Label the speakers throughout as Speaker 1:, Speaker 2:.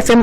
Speaker 1: FM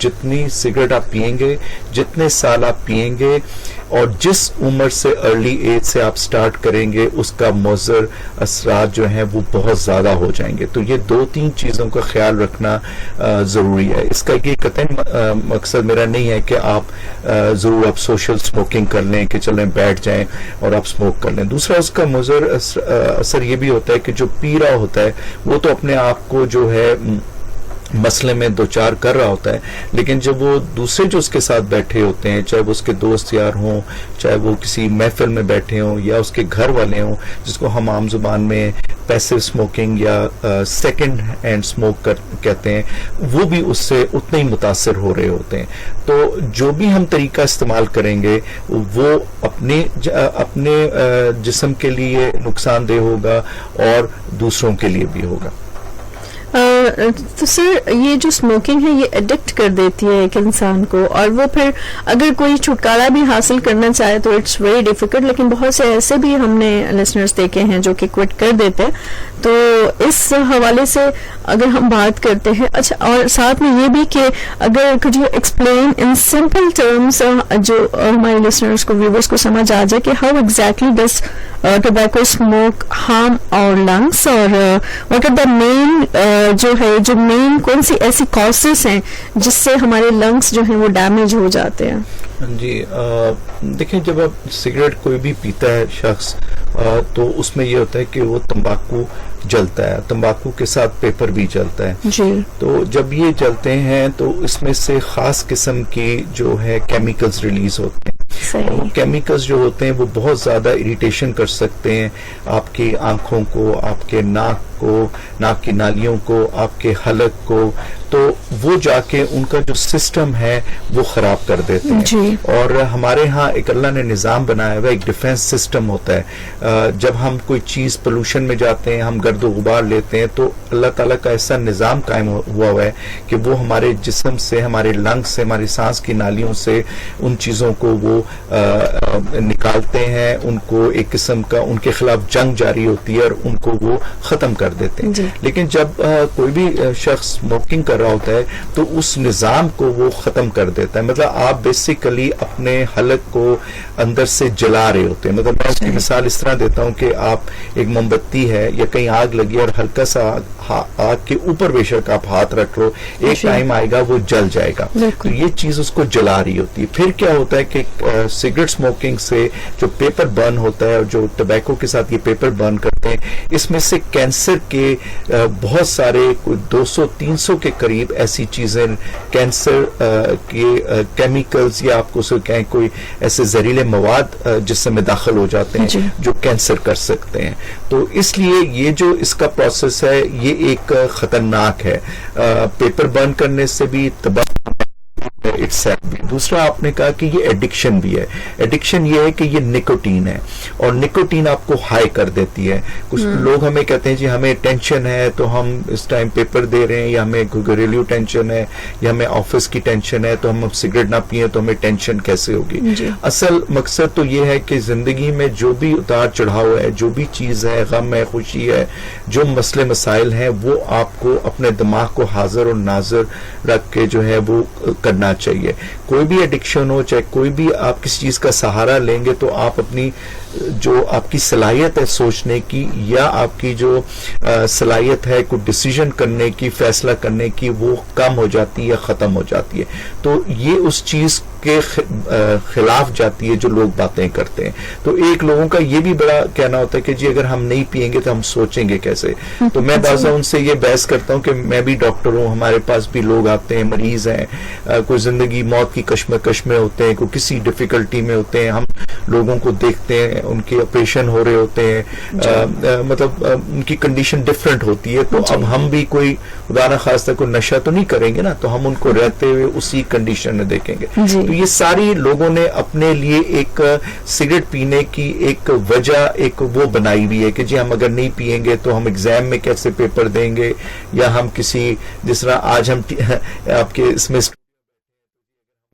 Speaker 2: جتنی cigarette آپ پئیں گے, جتنے سال آپ پئیں گے, اور جس عمر سے ارلی ایج سے آپ سٹارٹ کریں گے, اس کا مضر اثرات جو ہیں وہ بہت زیادہ ہو جائیں گے. تو یہ 2-3 چیزوں کا خیال رکھنا ضروری ہے. اس کا یہ قطعاً مقصد میرا نہیں ہے کہ آپ ضرور آپ سوشل اسموکنگ کر لیں کہ چلیں بیٹھ جائیں اور آپ اسموک کر لیں. دوسرا اس کا مضر اثر یہ بھی ہوتا ہے کہ جو پی رہا ہوتا ہے وہ تو اپنے آپ کو جو ہے مسئلے میں دوچار کر رہا ہوتا ہے, لیکن جب وہ دوسرے جو اس کے ساتھ بیٹھے ہوتے ہیں, چاہے وہ اس کے دوست یار ہوں, چاہے وہ کسی محفل میں بیٹھے ہوں, یا اس کے گھر والے ہوں, جس کو ہم عام زبان میں پیسو اسموکنگ یا سیکنڈ ہینڈ اسموک کہتے ہیں, وہ بھی اس سے اتنے ہی متاثر ہو رہے ہوتے ہیں. تو جو بھی ہم طریقہ استعمال کریں گے وہ اپنے جسم کے لیے نقصان دہ ہوگا اور دوسروں کے لیے بھی ہوگا.
Speaker 1: تو سر یہ جو اسموکنگ ہے یہ ایڈکٹ کر دیتی ہے ایک انسان کو, اور وہ پھر اگر کوئی چھٹکارا بھی حاصل کرنا چاہے تو اٹس ویری ڈیفیکلٹ, لیکن بہت سے ایسے بھی ہم نے لسنرز دیکھے ہیں جو کہ کوئٹ کر دیتے ہیں. تو اس حوالے سے اگر ہم بات کرتے ہیں, اچھا, اور ساتھ میں یہ بھی کہ اگر could you explain in simple terms جو ہمارے لسنرز کو, ویورز کو سمجھ آ جائے کہ how exactly does tobacco smoke harm our lungs, اور what are the main جو مین کون سی ایسی کازز ہیں جس سے ہمارے لنگس جو ہیں وہ ڈیمیج ہو جاتے ہیں؟
Speaker 2: جی دیکھیں, جب آپ سگریٹ کوئی بھی پیتا ہے شخص تو اس میں یہ ہوتا ہے کہ وہ تمباکو جلتا ہے, تمباکو کے ساتھ پیپر بھی جلتا ہے.
Speaker 1: جی.
Speaker 2: تو جب یہ جلتے ہیں تو اس میں سے خاص قسم کی جو ہے کیمیکلز ریلیز ہوتے ہیں. وہ کیمیکلز جو ہوتے ہیں وہ بہت زیادہ اریٹیشن کر سکتے ہیں آپ کی آنکھوں کو, آپ کے ناک کو, ناک کی نالیوں کو, آپ کے حلق کو. تو وہ جا کے ان کا جو سسٹم ہے وہ خراب کر دیتے ہیں.
Speaker 1: جی.
Speaker 2: اور ہمارے ہاں ایک اللہ نے نظام بنایا ہوا, ایک ڈیفینس سسٹم ہوتا ہے. جب ہم کوئی چیز پولوشن میں جاتے ہیں, ہم گرد و غبار لیتے ہیں, تو اللہ تعالیٰ کا ایسا نظام قائم ہوا ہوا ہے کہ وہ ہمارے جسم سے, ہمارے لنگ سے, ہماری سانس کی نالیوں سے ان چیزوں کو وہ نکالتے ہیں, ان کو ایک قسم کا ان کے خلاف جنگ جاری ہوتی ہے اور ان کو وہ ختم کر دیتے ہیں.
Speaker 1: جی.
Speaker 2: لیکن جب کوئی بھی شخص اسموکنگ کر رہا ہوتا ہے تو اس نظام کو وہ ختم کر دیتا ہے. مطلب آپ بیسیکلی اپنے حلق کو اندر سے جلا رہے ہوتے ہیں. مطلب میں اس کی مثال اس طرح دیتا ہوں کہ آپ ایک موم بتی ہے یا کہیں آگ لگی اور ہلکا سا آگ کے اوپر بے شک آپ ہاتھ رکھ لو, ایک ٹائم آئے گا وہ جل جائے گا. تو یہ چیز اس کو جلا رہی ہوتی ہے. پھر کیا ہوتا ہے کہ سگریٹ اسموکنگ سے جو پیپر برن ہوتا ہے, اور جو ٹبیکو کے ساتھ یہ پیپر برن کرتے ہیں, اس میں سے کینسر کے بہت سارے 200-300 کے قریب ایسی چیزیں, کینسر کے کیمیکلز یا آپ کو کہیں کوئی ایسے زہریلے مواد جسم میں داخل ہو جاتے ہیں جو کینسر کر سکتے ہیں. تو اس لیے یہ جو اس کا پروسیس ہے یہ ایک خطرناک ہے. پیپر برن کرنے سے بھی تباہ. دوسرا آپ نے کہا کہ یہ ایڈکشن بھی ہے. ایڈکشن یہ ہے کہ یہ نکوٹین ہے, اور نکوٹین آپ کو ہائی کر دیتی ہے. کچھ لوگ ہمیں کہتے ہیں جی ہمیں ٹینشن ہے تو ہم اس ٹائم پیپر دے رہے ہیں, یا ہمیں گھریلو ٹینشن ہے, یا ہمیں آفس کی ٹینشن ہے, تو ہم سگریٹ نہ پیئیں تو ہمیں ٹینشن کیسے ہوگی. اصل مقصد تو یہ ہے کہ زندگی میں جو بھی اتار چڑھاؤ ہے, جو بھی چیز ہے, غم ہے, خوشی ہے, جو مسئلے مسائل ہیں, وہ آپ کو اپنے دماغ کو حاضر اور ناظر رکھ کے جو ہے وہ کرنا چاہیے. کوئی بھی ایڈکشن ہو, چاہے کوئی بھی آپ کسی چیز کا سہارا لیں گے تو آپ اپنی جو آپ کی صلاحیت ہے سوچنے کی, یا آپ کی جو صلاحیت ہے کوئی ڈیسیژن کرنے کی, فیصلہ کرنے کی, وہ کم ہو جاتی ہے یا ختم ہو جاتی ہے. تو یہ اس چیز کے خلاف جاتی ہے جو لوگ باتیں کرتے ہیں. تو ایک لوگوں کا یہ بھی بڑا کہنا ہوتا ہے کہ جی اگر ہم نہیں پیئیں گے تو ہم سوچیں گے کیسے. تو میں بعض ان سے یہ بحث کرتا ہوں کہ میں بھی ڈاکٹر ہوں, ہمارے پاس بھی لوگ آتے ہیں, مریض ہیں, کوئی زندگی موت کی کشمکش میں ہوتے ہیں, کوئی کسی ڈیفیکلٹی میں ہوتے ہیں. ہم لوگوں کو دیکھتے ہیں, ان کے آپریشن ہو رہے ہوتے ہیں, مطلب ان کی کنڈیشن ڈفرینٹ ہوتی ہے. تو اب ہم بھی کوئی خدا نہ خواستہ کوئی نشہ تو نہیں کریں گے نا, تو ہم ان کو رہتے ہوئے اسی کنڈیشن میں دیکھیں گے. تو یہ ساری لوگوں نے اپنے لیے ایک سگریٹ پینے کی ایک وجہ ایک وہ بنائی ہوئی ہے کہ جی ہم اگر نہیں پیئیں گے تو ہم ایگزام میں کیسے پیپر دیں گے, یا ہم کسی جس طرح آج ہم آپ کے اس میں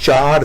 Speaker 2: 4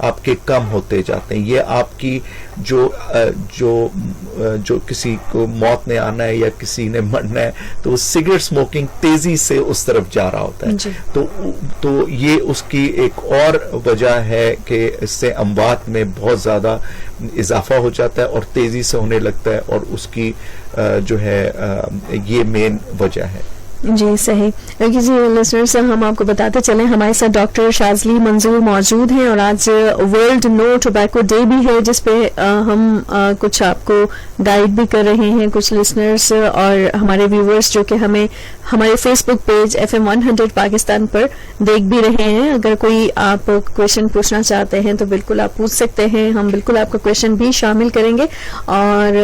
Speaker 2: آپ کے کم ہوتے جاتے ہیں. یہ آپ کی جو کسی کو موت نے آنا ہے یا کسی نے مرنا ہے تو سگریٹ اسموکنگ تیزی سے اس طرف جا رہا ہوتا ہے. تو یہ اس کی ایک اور وجہ ہے کہ اس سے اموات میں بہت زیادہ اضافہ ہو جاتا ہے اور تیزی سے ہونے لگتا ہے, اور اس کی جو ہے یہ مین وجہ ہے.
Speaker 1: جی صحیح. کسی لسنرز ہم آپ کو بتاتے چلیں ہمارے ساتھ ڈاکٹر شاذلی منظور موجود ہیں, اور آج ورلڈ نو ٹوبیکو ڈے بھی ہے جس پہ ہم کچھ آپ کو گائیڈ بھی کر رہے ہیں. کچھ لسنرز اور ہمارے ویورز جو کہ ہمیں ہمارے فیس بک پیج FM 100 پاکستان پر دیکھ بھی رہے ہیں, اگر کوئی آپ کویشچن پوچھنا چاہتے ہیں تو بالکل آپ پوچھ سکتے ہیں, ہم بالکل آپ کا کویشچن بھی شامل کریں گے. اور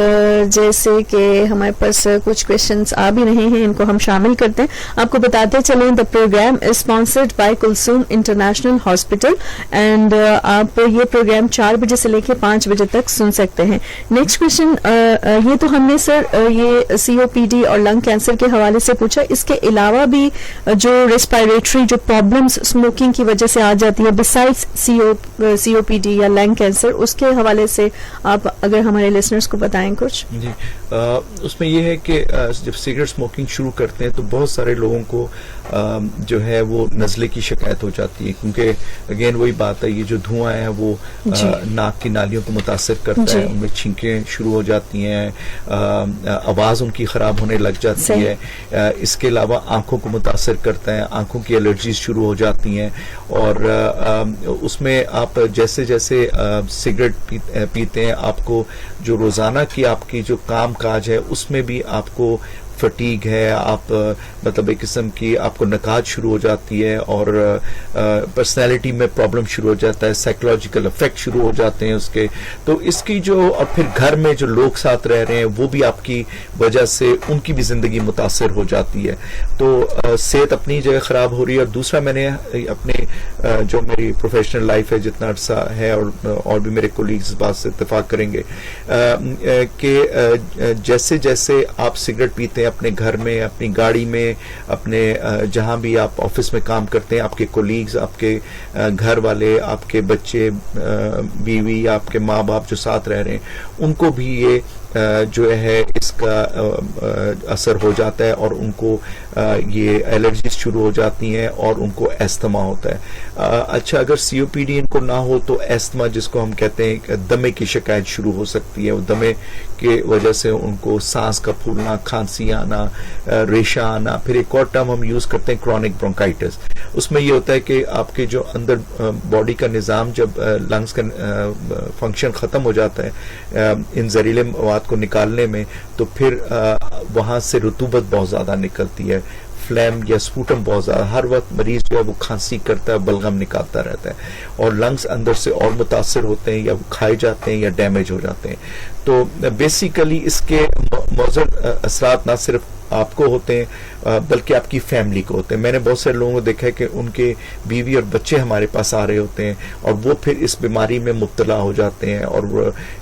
Speaker 1: جیسے کہ ہمارے پاس کچھ کویشچنس آ بھی رہے ہیں, ان کو ہم شامل کرتے ہیں. آپ کو بتاتے چلیں the program is sponsored by Kulsoom international hospital, and آپ یہ پروگرام 4 بجے سے لے کے 5 بجے تک سن سکتے ہیں. نیکسٹ کویشچن, یہ تو ہم نے سر یہ COPD اور لنگ کینسر کے حوالے سے پوچھا, اس کے علاوہ بھی جو ریسپائریٹری جو پرابلمس اسموکنگ کی وجہ سے آ جاتی ہے بسائڈ COPD یا لنگ کینسر, اس کے حوالے سے آپ اگر ہمارے لسنرز کو بتائیں کچھ.
Speaker 2: جی اس میں یہ ہے کہ جب سگریٹ اسموکنگ شروع کرتے ہیں تو بہت سارے لوگوں کو جو ہے وہ نزلے کی شکایت ہو جاتی ہے, کیونکہ اگین وہی بات ہے, یہ جو دھواں ہے وہ ناک کی نالیوں کو متاثر کرتا ہے, ان میں چھینکیں شروع ہو جاتی ہیں, آواز ان کی خراب ہونے لگ جاتی ہے. اس کے علاوہ آنکھوں کو متاثر کرتا ہے, آنکھوں کی الرجیز شروع ہو جاتی ہیں, اور اس میں آپ جیسے جیسے سگریٹ پیتے ہیں آپ کو جو روزانہ کی آپ کی جو کام کاج ہے اس میں بھی آپ کو فٹیگ ہے, آپ مطلب ایک قسم کی آپ کو نکات شروع ہو جاتی ہے, اور پرسنالٹی میں پرابلم شروع ہو جاتا ہے, سائیکولوجیکل افیکٹ شروع ہو جاتے ہیں اس کے. تو اس کی جو اور پھر گھر میں جو لوگ ساتھ رہ رہے ہیں وہ بھی آپ کی وجہ سے ان کی بھی زندگی متاثر ہو جاتی ہے. تو صحت اپنی جگہ خراب ہو رہی ہے. اور دوسرا میں نے اپنے جو میری پروفیشنل لائف ہے جتنا عرصہ ہے, اور بھی میرے کولیگز اس بات سے اتفاق کریں گے کہ جیسے جیسے آپ سگریٹ پیتے ہیں اپنے گھر میں, اپنی گاڑی میں, اپنے جہاں بھی آپ آفس میں کام کرتے ہیں, آپ کے کولیگز, آپ کے گھر والے, آپ کے بچے, بیوی, آپ کے ماں باپ جو ساتھ رہ رہے ہیں, ان کو بھی یہ جو ہے اس کا اثر ہو جاتا ہے, اور ان کو یہ الرجیز شروع ہو جاتی ہیں اور ان کو ایستھما ہوتا ہے. اچھا اگر COPD ان کو نہ ہو تو ایستھما جس کو ہم کہتے ہیں دمے کی شکایت شروع ہو سکتی ہے. وہ دمے کی وجہ سے ان کو سانس کا پھولنا, کھانسی آنا, ریشہ آنا. پھر ایک اور ٹرم ہم یوز کرتے ہیں کرونک برونکائٹس. اس میں یہ ہوتا ہے کہ آپ کے جو اندر باڈی کا نظام جب لنگس کا فنکشن ختم ہو جاتا ہے ان زہریلے مواد کو نکالنے میں, تو پھر وہاں سے رطوبت بہت زیادہ نکلتی ہے, فلیم یا سپوٹم بہت زیادہ, ہر وقت مریض جو ہے وہ کھانسی کرتا ہے, بلغم نکالتا رہتا ہے, اور لنگس اندر سے اور متاثر ہوتے ہیں, یا وہ کھائے جاتے ہیں یا ڈیمیج ہو جاتے ہیں. تو بیسیکلی اس کے مضر اثرات نہ صرف آپ کو ہوتے ہیں بلکہ آپ کی فیملی کو ہوتے ہیں. میں نے بہت سارے لوگوں کو دیکھا ہے کہ ان کے بیوی اور بچے ہمارے پاس آ رہے ہوتے ہیں اور وہ پھر اس بیماری میں مبتلا ہو جاتے ہیں, اور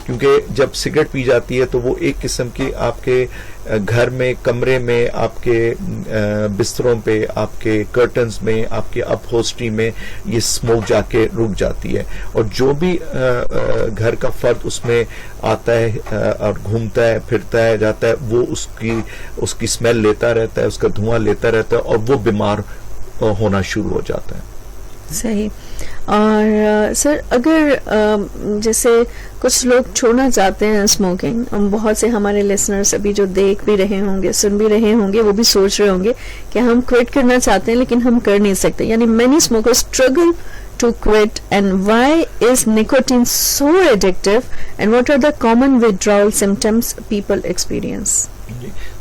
Speaker 2: کیونکہ جب سگریٹ پی جاتی ہے تو وہ ایک قسم کی آپ کے گھر میں, کمرے میں, آپ کے بستروں پہ, آپ کے کرٹنز میں, آپ کے اپہولسٹری میں یہ اسموک جا کے رک جاتی ہے, اور جو بھی گھر کا فرد اس میں آتا ہے اور گھومتا ہے, پھرتا ہے, جاتا ہے, وہ اس کی اسمیل لیتا رہتا ہے, اس کا دھواں لیتا رہتا ہے, اور وہ بیمار ہونا شروع ہو جاتا ہے.
Speaker 1: صحیح. اور سر اگر جیسے کچھ لوگ چھوڑنا چاہتے ہیں اسموکنگ, بہت سے ہمارے لسنرز ابھی جو دیکھ بھی رہے ہوں گے, سن بھی رہے ہوں گے, وہ بھی سوچ رہے ہوں گے کہ ہم کوئٹ کرنا چاہتے ہیں لیکن ہم کر نہیں سکتے, یعنی many smokers struggle to quit, and why is nicotine so addictive, and what are the common withdrawal symptoms people experience?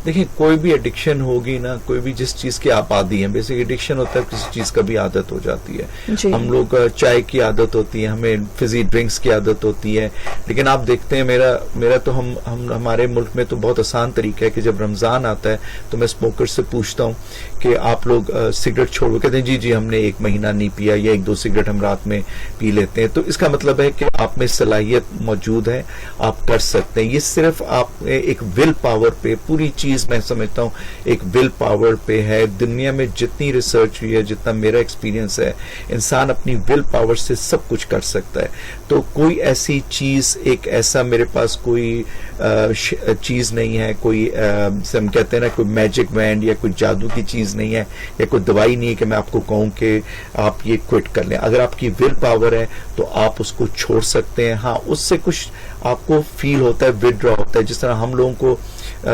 Speaker 2: دیکھیں کوئی بھی ایڈکشن ہوگی نا, کوئی بھی جس چیز کی آپ عادی ہیں, بیسک ایڈکشن ہوتا ہے کسی چیز کا بھی عادت ہو جاتی ہے. ہم لوگ چائے کی عادت ہوتی ہے, ہمیں فزی ڈرنکس کی عادت ہوتی ہے, لیکن آپ دیکھتے ہیں میرا تو ہمارے ملک میں تو بہت آسان طریقہ ہے کہ جب رمضان آتا ہے تو میں اسموکر سے پوچھتا ہوں کہ آپ لوگ سگریٹ چھوڑو, کہتے ہیں جی ہم نے 1 مہینہ نہیں پیا, یا 1-2 سگریٹ ہم رات میں پی لیتے ہیں. تو اس کا مطلب ہے کہ آپ میں صلاحیت موجود ہے, آپ کر سکتے ہیں. یہ صرف آپ ایک ول پاور پہ پوری چیز چیز میں سمجھتا ہوں ایک ول پاور پہ ہے. دنیا میں جتنی ریسرچ ہوئی ہے, جتنا میرا ایکسپیرینس ہے, انسان اپنی ول پاور سے سب کچھ کر سکتا ہے. تو کوئی ایسی چیز, ایک ایسا میرے پاس کوئی چیز نہیں ہے, کوئی ہم کہتے ہیں نا کوئی میجک وینڈ یا کوئی جادو کی چیز نہیں ہے, یا کوئی دوائی نہیں ہے کہ میں آپ کو کہوں کہ آپ یہ کوئٹ کر لیں. اگر آپ کی ول پاور ہے تو آپ اس کو چھوڑ سکتے ہیں. ہاں, اس سے کچھ آپ کو فیل ہوتا ہے, ودرا ہوتا ہے. جس طرح ہم لوگوں کو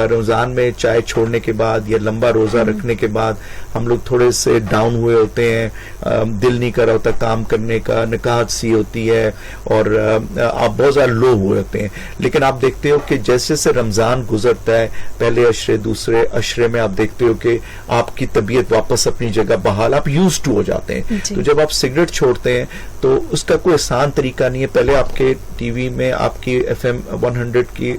Speaker 2: رمضان میں چائے چھوڑنے کے بعد یا لمبا روزہ رکھنے کے بعد ہم لوگ تھوڑے سے ڈاؤن ہوئے ہوتے ہیں, دل نہیں کر رہا ہوتا کام کرنے کا, نکاہت سی ہوتی ہے, اور آپ بہت زیادہ لو ہوئے ہوتے ہیں. لیکن آپ دیکھتے ہو کہ جیسے سے رمضان گزرتا ہے, پہلے عشرے دوسرے عشرے میں آپ دیکھتے ہو کہ آپ کی طبیعت واپس اپنی جگہ بحال, آپ یوز ٹو ہو جاتے ہیں. تو جب آپ سگریٹ چھوڑتے ہیں تو اس کا کوئی آسان طریقہ نہیں ہے. پہلے آپ کے ٹی وی میں آپ کی FM 100 کی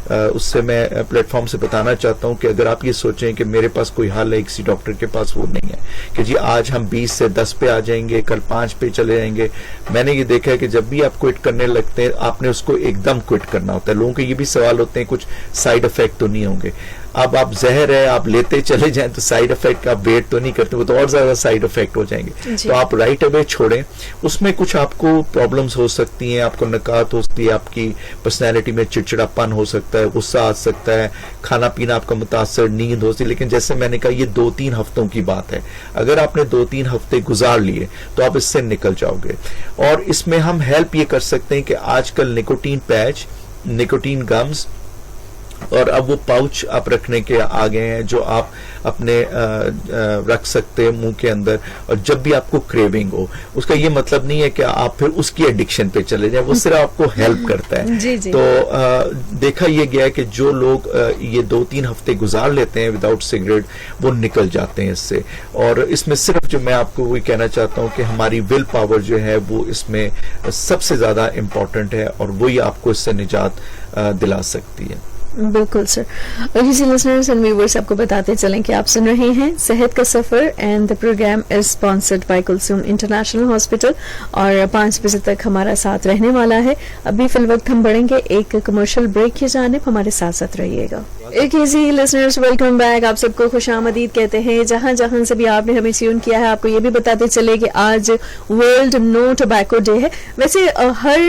Speaker 2: اس سے میں پلیٹ فارم سے بتانا چاہتا ہوں کہ اگر آپ یہ سوچیں کہ میرے پاس کوئی حل ہے, کسی ڈاکٹر کے پاس وہ نہیں ہے کہ جی آج ہم 20 سے 10 پہ آ جائیں گے, کل 5 پہ چلے جائیں گے. میں نے یہ دیکھا ہے کہ جب بھی آپ کوئٹ کرنے لگتے ہیں آپ نے اس کو ایک دم کوئٹ کرنا ہوتا ہے. لوگوں کے یہ بھی سوال ہوتے ہیں کچھ سائیڈ افیکٹ تو نہیں ہوں گے. اب آپ زہر ہے آپ لیتے چلے جائیں تو سائیڈ افیکٹ آپ ویٹ تو نہیں کرتے, وہ تو اور زیادہ سائیڈ افیکٹ ہو جائیں گے. تو آپ رائٹ اوے چھوڑیں. اس میں کچھ آپ کو پرابلمس ہو سکتی ہیں, آپ کو نکات ہو سکتی ہے, آپ کی پرسنالٹی میں چڑچڑاپن ہو سکتا ہے, غصہ آ سکتا ہے, کھانا پینا آپ کا متاثر, نیند ہو سکتی ہے. لیکن جیسے میں نے کہا یہ 2-3 ہفتوں کی بات ہے. اگر آپ نے 2-3 ہفتے گزار لیے تو آپ اس سے نکل جاؤ گے. اور اس میں ہم ہیلپ یہ کر سکتے ہیں کہ آج کل نکوٹین پیچ, نکوٹین گمز, اور اب وہ پاؤچ آپ رکھنے کے آ گئے ہیں جو آپ اپنے رکھ سکتے ہیں منہ کے اندر, اور جب بھی آپ کو کریونگ ہو. اس کا یہ مطلب نہیں ہے کہ آپ پھر اس کی ایڈکشن پہ چلے جائیں, وہ صرف آپ کو ہیلپ کرتا ہے. تو دیکھا یہ گیا ہے کہ جو لوگ یہ 2-3 ہفتے گزار لیتے ہیں وداؤٹ سگریٹ وہ نکل جاتے ہیں اس سے. اور اس میں صرف جو میں آپ کو وہی کہنا چاہتا ہوں کہ ہماری ول پاور جو ہے وہ اس میں سب سے زیادہ امپورٹنٹ ہے, اور وہی آپ کو اس سے نجات دلا سکتی ہے.
Speaker 1: بالکل سر. اور کسی لسنرز اینڈ ویورز آپ کو بتاتے چلیں کہ آپ سن رہے ہیں صحت کا سفر, and the program is sponsored by Kulsoom international Hospital, اور 5 بجے تک ہمارا ساتھ رہنے والا ہے. ابھی فی الوقت ہم بڑھیں گے ایک کمرشل بریک کی جانب, ہمارے ساتھ ساتھ رہیے گا. کسی لسنرز ویلکم بیک, آپ سب کو خوش آمدید کہتے ہیں جہاں جہاں سے بھی آپ نے ہمیں ٹیون کیا ہے. آپ کو یہ بھی بتاتے چلے کہ آج ورلڈ نو ٹوبیکو ڈے ہے. ویسے ہر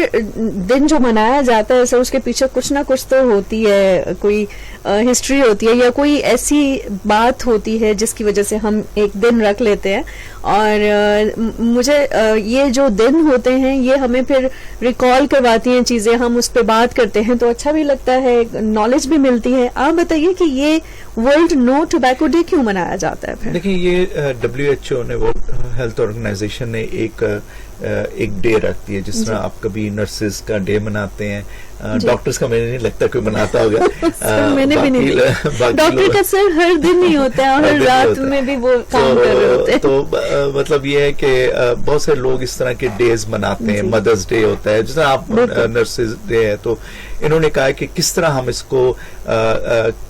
Speaker 1: دن جو منایا جاتا ہے سر اس کے پیچھے کچھ نہ کچھ تو ہوتی ہے, کوئی ہسٹری ہوتی ہے یا کوئی ایسی بات ہوتی ہے جس کی وجہ سے ہم ایک دن رکھ لیتے ہیں. اور مجھے یہ جو دن ہوتے ہیں یہ ہمیں پھر ریکال کرواتی ہیں چیزیں, ہم اس پہ بات کرتے ہیں تو اچھا بھی لگتا ہے, نالج بھی ملتی ہے. آپ بتائیے کہ یہ ورلڈ نو ٹوبیکو ڈے کیوں منایا جاتا ہے پھر؟
Speaker 2: دیکھیں یہ WHO نے, ورلڈ ہیلتھ آرگنائزیشن نے ایک ڈے رکھتی ہے. جس طرح آپ کبھی نرسز کا ڈے مناتے ہیں, ڈاکٹرز کا مجھے نہیں لگتا کوئی مناتا ہوگا.
Speaker 1: میں نے بھی نہیں, ڈاکٹر کا سر ہر دن نہیں ہوتا ہے, ہر رات میں بھی وہ کام کر رہے ہوتے ہیں.
Speaker 2: تو مطلب یہ ہے کہ بہت سے لوگ اس طرح کے ڈیز مناتے ہیں. مدرس ڈے ہوتا ہے, جس طرح آپ نرسز ڈے ہے, تو انہوں نے کہا کہ کس طرح ہم اس کو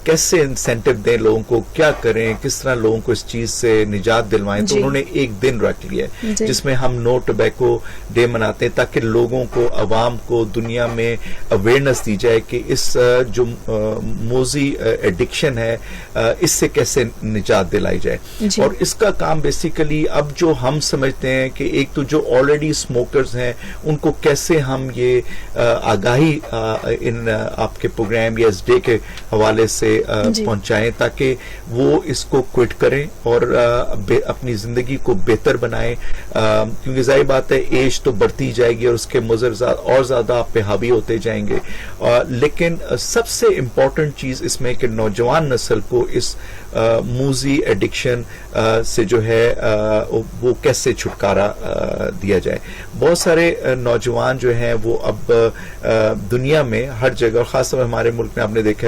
Speaker 2: کیسے انسینٹیو دیں لوگوں کو, کیا کریں, کس طرح لوگوں کو اس چیز سے نجات دلوائیں. تو انہوں نے ایک دن رکھ لیا جس میں ہم نو ٹوبیکو ڈے مناتے ہیں, تاکہ لوگوں کو, عوام کو دنیا میں اویئرنیس دی جائے کہ اس جو موذی ایڈکشن ہے اس سے کیسے نجات دلائی جائے. اور اس کا کام بیسیکلی اب جو ہم سمجھتے ہیں کہ ایک تو جو آلریڈی اسموکرز ہیں ان کو کیسے ہم یہ آگاہی ان آپ کے پروگرام یا اس ڈے کے حوالے سے پہنچائیں تاکہ وہ اس کو کوئٹ کریں اور اپنی زندگی کو بہتر بنائیں. کیونکہ ظاہر بات ہے ایج تو بڑھتی جائے گی اور اس کے مضر اور زیادہ آپ پہ حاوی ہوتے جائیں گے. لیکن سب سے امپورٹنٹ چیز اس میں کہ نوجوان نسل کو اس موذی ایڈکشن سے جو ہے وہ کیسے چھٹکارا دیا جائے. بہت سارے نوجوان جو ہیں وہ اب دنیا میں ہر جگہ اور خاص طور ہمارے ملک میں آپ نے دیکھا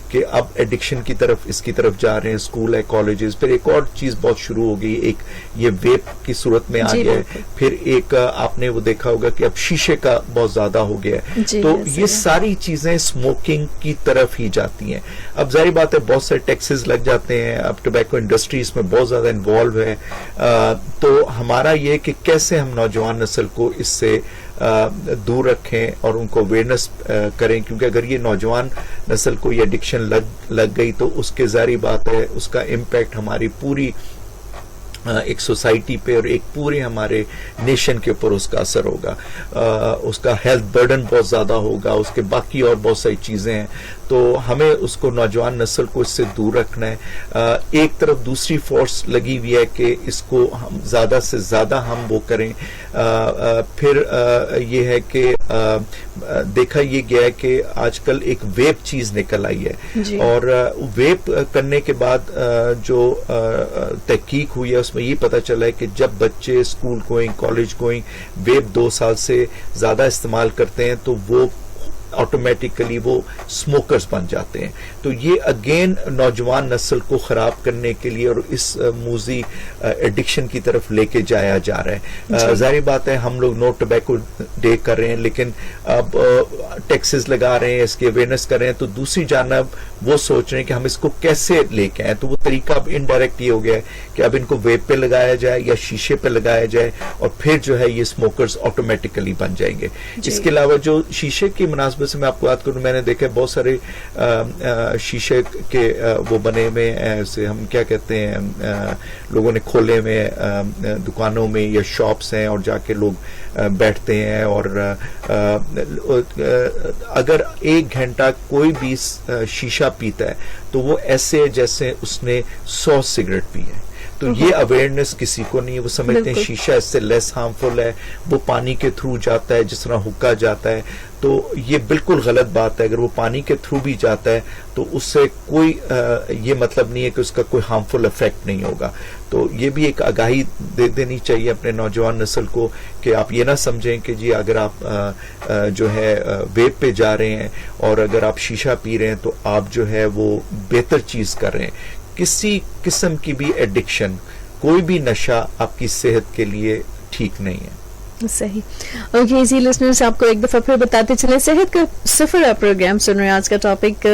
Speaker 2: کہ اب ایڈکشن کی طرف اس کی طرف جا رہے ہیں. اسکول ہے, کالجز, پھر ایک اور چیز بہت شروع ہو گئی, ایک یہ ویپ کی صورت میں آ گیا ہے, پھر ایک آپ نے وہ دیکھا ہوگا کہ اب شیشے کا بہت زیادہ ہو گیا ہے. تو یہ ساری چیزیں اسموکنگ کی طرف ہی جاتی ہیں. اب ظاہر بات ہے بہت سارے ٹیکسز لگ جاتے ہیں, اب ٹوبیکو انڈسٹری اس میں بہت زیادہ انوالو ہے. تو ہمارا یہ کہ کیسے ہم نوجوان نسل کو اس سے دور رکھیں اور ان کو اویئرنیس کریں, کیونکہ اگر یہ نوجوان نسل کو یہ ایڈکشن لگ گئی تو اس کے ظاہری بات ہے اس کا امپیکٹ ہماری پوری ایک سوسائٹی پہ اور ایک پورے ہمارے نیشن کے اوپر اس کا اثر ہوگا, اس کا ہیلتھ برڈن بہت زیادہ ہوگا, اس کے باقی اور بہت ساری چیزیں ہیں. تو ہمیں اس کو نوجوان نسل کو اس سے دور رکھنا ہے. ایک طرف دوسری فورس لگی ہوئی ہے کہ اس کو ہم زیادہ سے زیادہ ہم وہ کریں. پھر یہ ہے کہ دیکھا یہ گیا ہے کہ آج کل ایک ویپ چیز نکل آئی ہے, اور ویپ کرنے کے بعد جو تحقیق ہوئی ہے اس میں یہ پتا چلا ہے کہ جب بچے school going college going weep 2 سال سے زیادہ استعمال کرتے ہیں تو وہ آٹومیٹیکلی وہ اسموکرز بن جاتے ہیں. تو یہ اگین نوجوان نسل کو خراب کرنے کے لیے اور اس موذی ایڈکشن کی طرف لے کے جایا جا رہا ہے. ظاہر بات ہے ہم لوگ نو ٹبیکو ڈے کر رہے ہیں, لیکن اب ٹیکسز لگا رہے ہیں, اس کی اویئرنیس کر رہے ہیں, تو دوسری جانب وہ سوچ رہے ہیں کہ ہم اس کو کیسے لے کے آئیں. تو وہ طریقہ اب انڈائریکٹ یہ ہو گیا ہے کہ اب ان کو ویپ پہ لگایا جائے یا شیشے پہ لگایا جائے, اور پھر جو ہے یہ اسموکرز آٹومیٹیکلی بن جائیں گے. اس کے علاوہ جو شیشے کی مناسبت سے میں آپ کو یاد کروں, میں نے دیکھا بہت سارے شیشے کے وہ بنے ہوئے ایسے ہم کیا کہتے ہیں لوگوں نے کھولے ہوئے دکانوں میں یا شاپس ہیں, اور جا کے لوگ بیٹھتے ہیں, اور اگر 1 گھنٹہ کوئی بھی شیشہ پیتا ہے تو وہ ایسے جیسے اس نے 100 سگریٹ پی ہے. تو یہ اویئرنیس کسی کو نہیں ہے, وہ سمجھتے ہیں شیشہ اس سے لیس ہارمفل ہے, وہ پانی کے تھرو جاتا ہے جس طرح حکا جاتا ہے. تو یہ بالکل غلط بات ہے. اگر وہ پانی کے تھرو بھی جاتا ہے تو اس سے کوئی یہ مطلب نہیں ہے کہ اس کا کوئی ہارمفل افیکٹ نہیں ہوگا. تو یہ بھی ایک آگاہی دے دینی چاہیے اپنے نوجوان نسل کو کہ آپ یہ نہ سمجھیں کہ جی اگر آپ جو ہے ویپ پہ جا رہے ہیں اور اگر آپ شیشہ پی رہے ہیں تو آپ جو ہے وہ بہتر چیز کر رہے ہیں. کسی قسم کی بھی ایڈکشن, کوئی بھی نشہ آپ کی صحت کے لیے ٹھیک نہیں ہے.
Speaker 1: صحیح. اوکے جی لسنرز, آپ کو ایک دفعہ پھر بتاتے چلیں صحت کا سفر پروگرام سن رہے ہیں. آج کا ٹاپک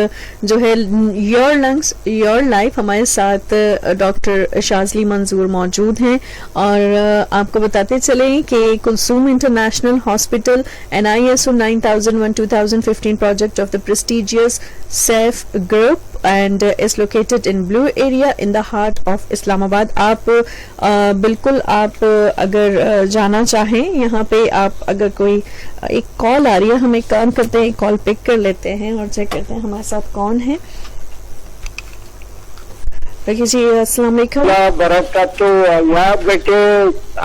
Speaker 1: جو ہے یور لنگس یور لائف. ہمارے ساتھ ڈاکٹر شاذلی منظور موجود ہیں, اور آپ کو بتاتے چلیں کہ Kulsoom international hospital NISO 9001-2015 project of the prestigious SAFE group and is located in Blue area in the heart of Islamabad. آپ بالکل آپ اگر جانا چاہیں یہاں پہ, آپ اگر کوئی ایک کال آ رہی ہے, ہم ایک کام کرتے ہیں کال پک کر لیتے ہیں اور چیک کرتے ہیں ہمارے ساتھ کون ہے. جی السلام علیکم.
Speaker 3: برکاتہ. یہاں بیٹے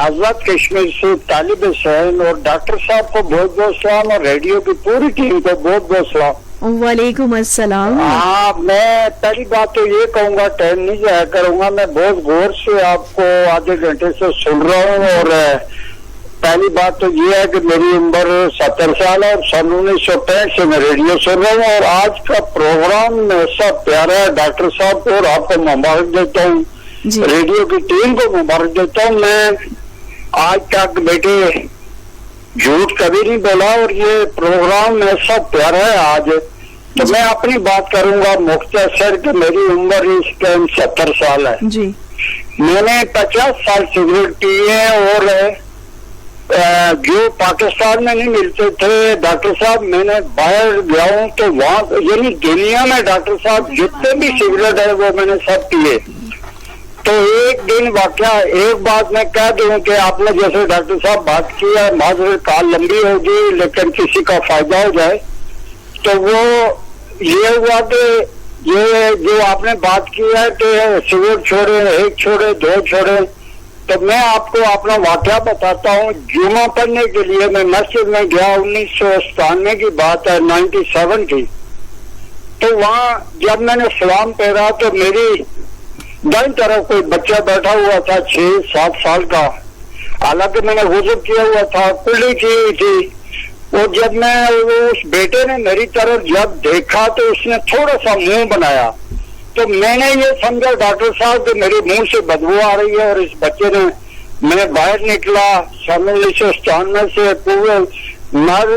Speaker 3: آزاد کشمیر سے طالب حسین اور ڈاکٹر صاحب کو بہت بہت سلام, اور ریڈیو کی پوری ٹیم کو بہت بہت سلام.
Speaker 1: وعلیکم السلام.
Speaker 3: ہاں, میں پہلی بات تو یہ کہوں گا, ٹائم نہیں ضائع کروں گا, میں بہت غور سے آپ کو آدھے گھنٹے سے سن رہا ہوں. اور پہلی بات تو یہ ہے کہ میری عمر 70 سال ہے اور سن 1965 سے میں ریڈیو سن رہا ہوں, اور آج کا پروگرام ایسا پیارا ہے ڈاکٹر صاحب کو, اور آپ کو مبارک دیتا ہوں, ریڈیو کی ٹیم کو مبارک دیتا ہوں. میں آج تک بیٹے جھوٹ کبھی نہیں بولا, اور یہ پروگرام ایسا پیارا ہے آج. تو میں اپنی بات کروں گا مختصر کہ میری عمر اس ٹائم 70 سال ہے. میں نے 50 سال سگریٹ پی ہے, اور جو پاکستان میں نہیں ملتے تھے ڈاکٹر صاحب, میں نے باہر گیا ہوں تو وہاں یعنی دنیا میں ڈاکٹر صاحب جتنے بھی سگریٹ ہے وہ میں نے سب پیے. تو ایک دن واقعہ, ایک بات میں کہہ دوں کہ آپ نے جیسے ڈاکٹر صاحب بات کی ہے, معذرت کال لمبی ہوگی لیکن کسی کا فائدہ ہو جائے, تو وہ یہ ہوا کہ یہ جو آپ نے بات کی ہے کہ سگریٹ چھوڑے, 1 چھوڑے 2 چھوڑے, تو میں آپ کو اپنا واقعہ بتاتا ہوں. جمعہ پڑھنے کے لیے میں مسجد میں گیا, 1997 کی بات ہے, 97 کی. تو وہاں جب میں نے سلام پھیرا تو میری دائیں طرف کوئی بچہ بیٹھا ہوا تھا 6-7 سال کا, حالانکہ میں نے غسل کیا ہوا تھا, کلی کی ہوئی تھی. اور جب میں اس بیٹے نے میری طرف جب دیکھا تو اس نے تھوڑا سا منہ بنایا, تو میں نے یہ سمجھا ڈاکٹر صاحب کہ میرے منہ سے بدبو آ رہی ہے. اور اس بچے نے, میں باہر نکلا 1997 سے, پورے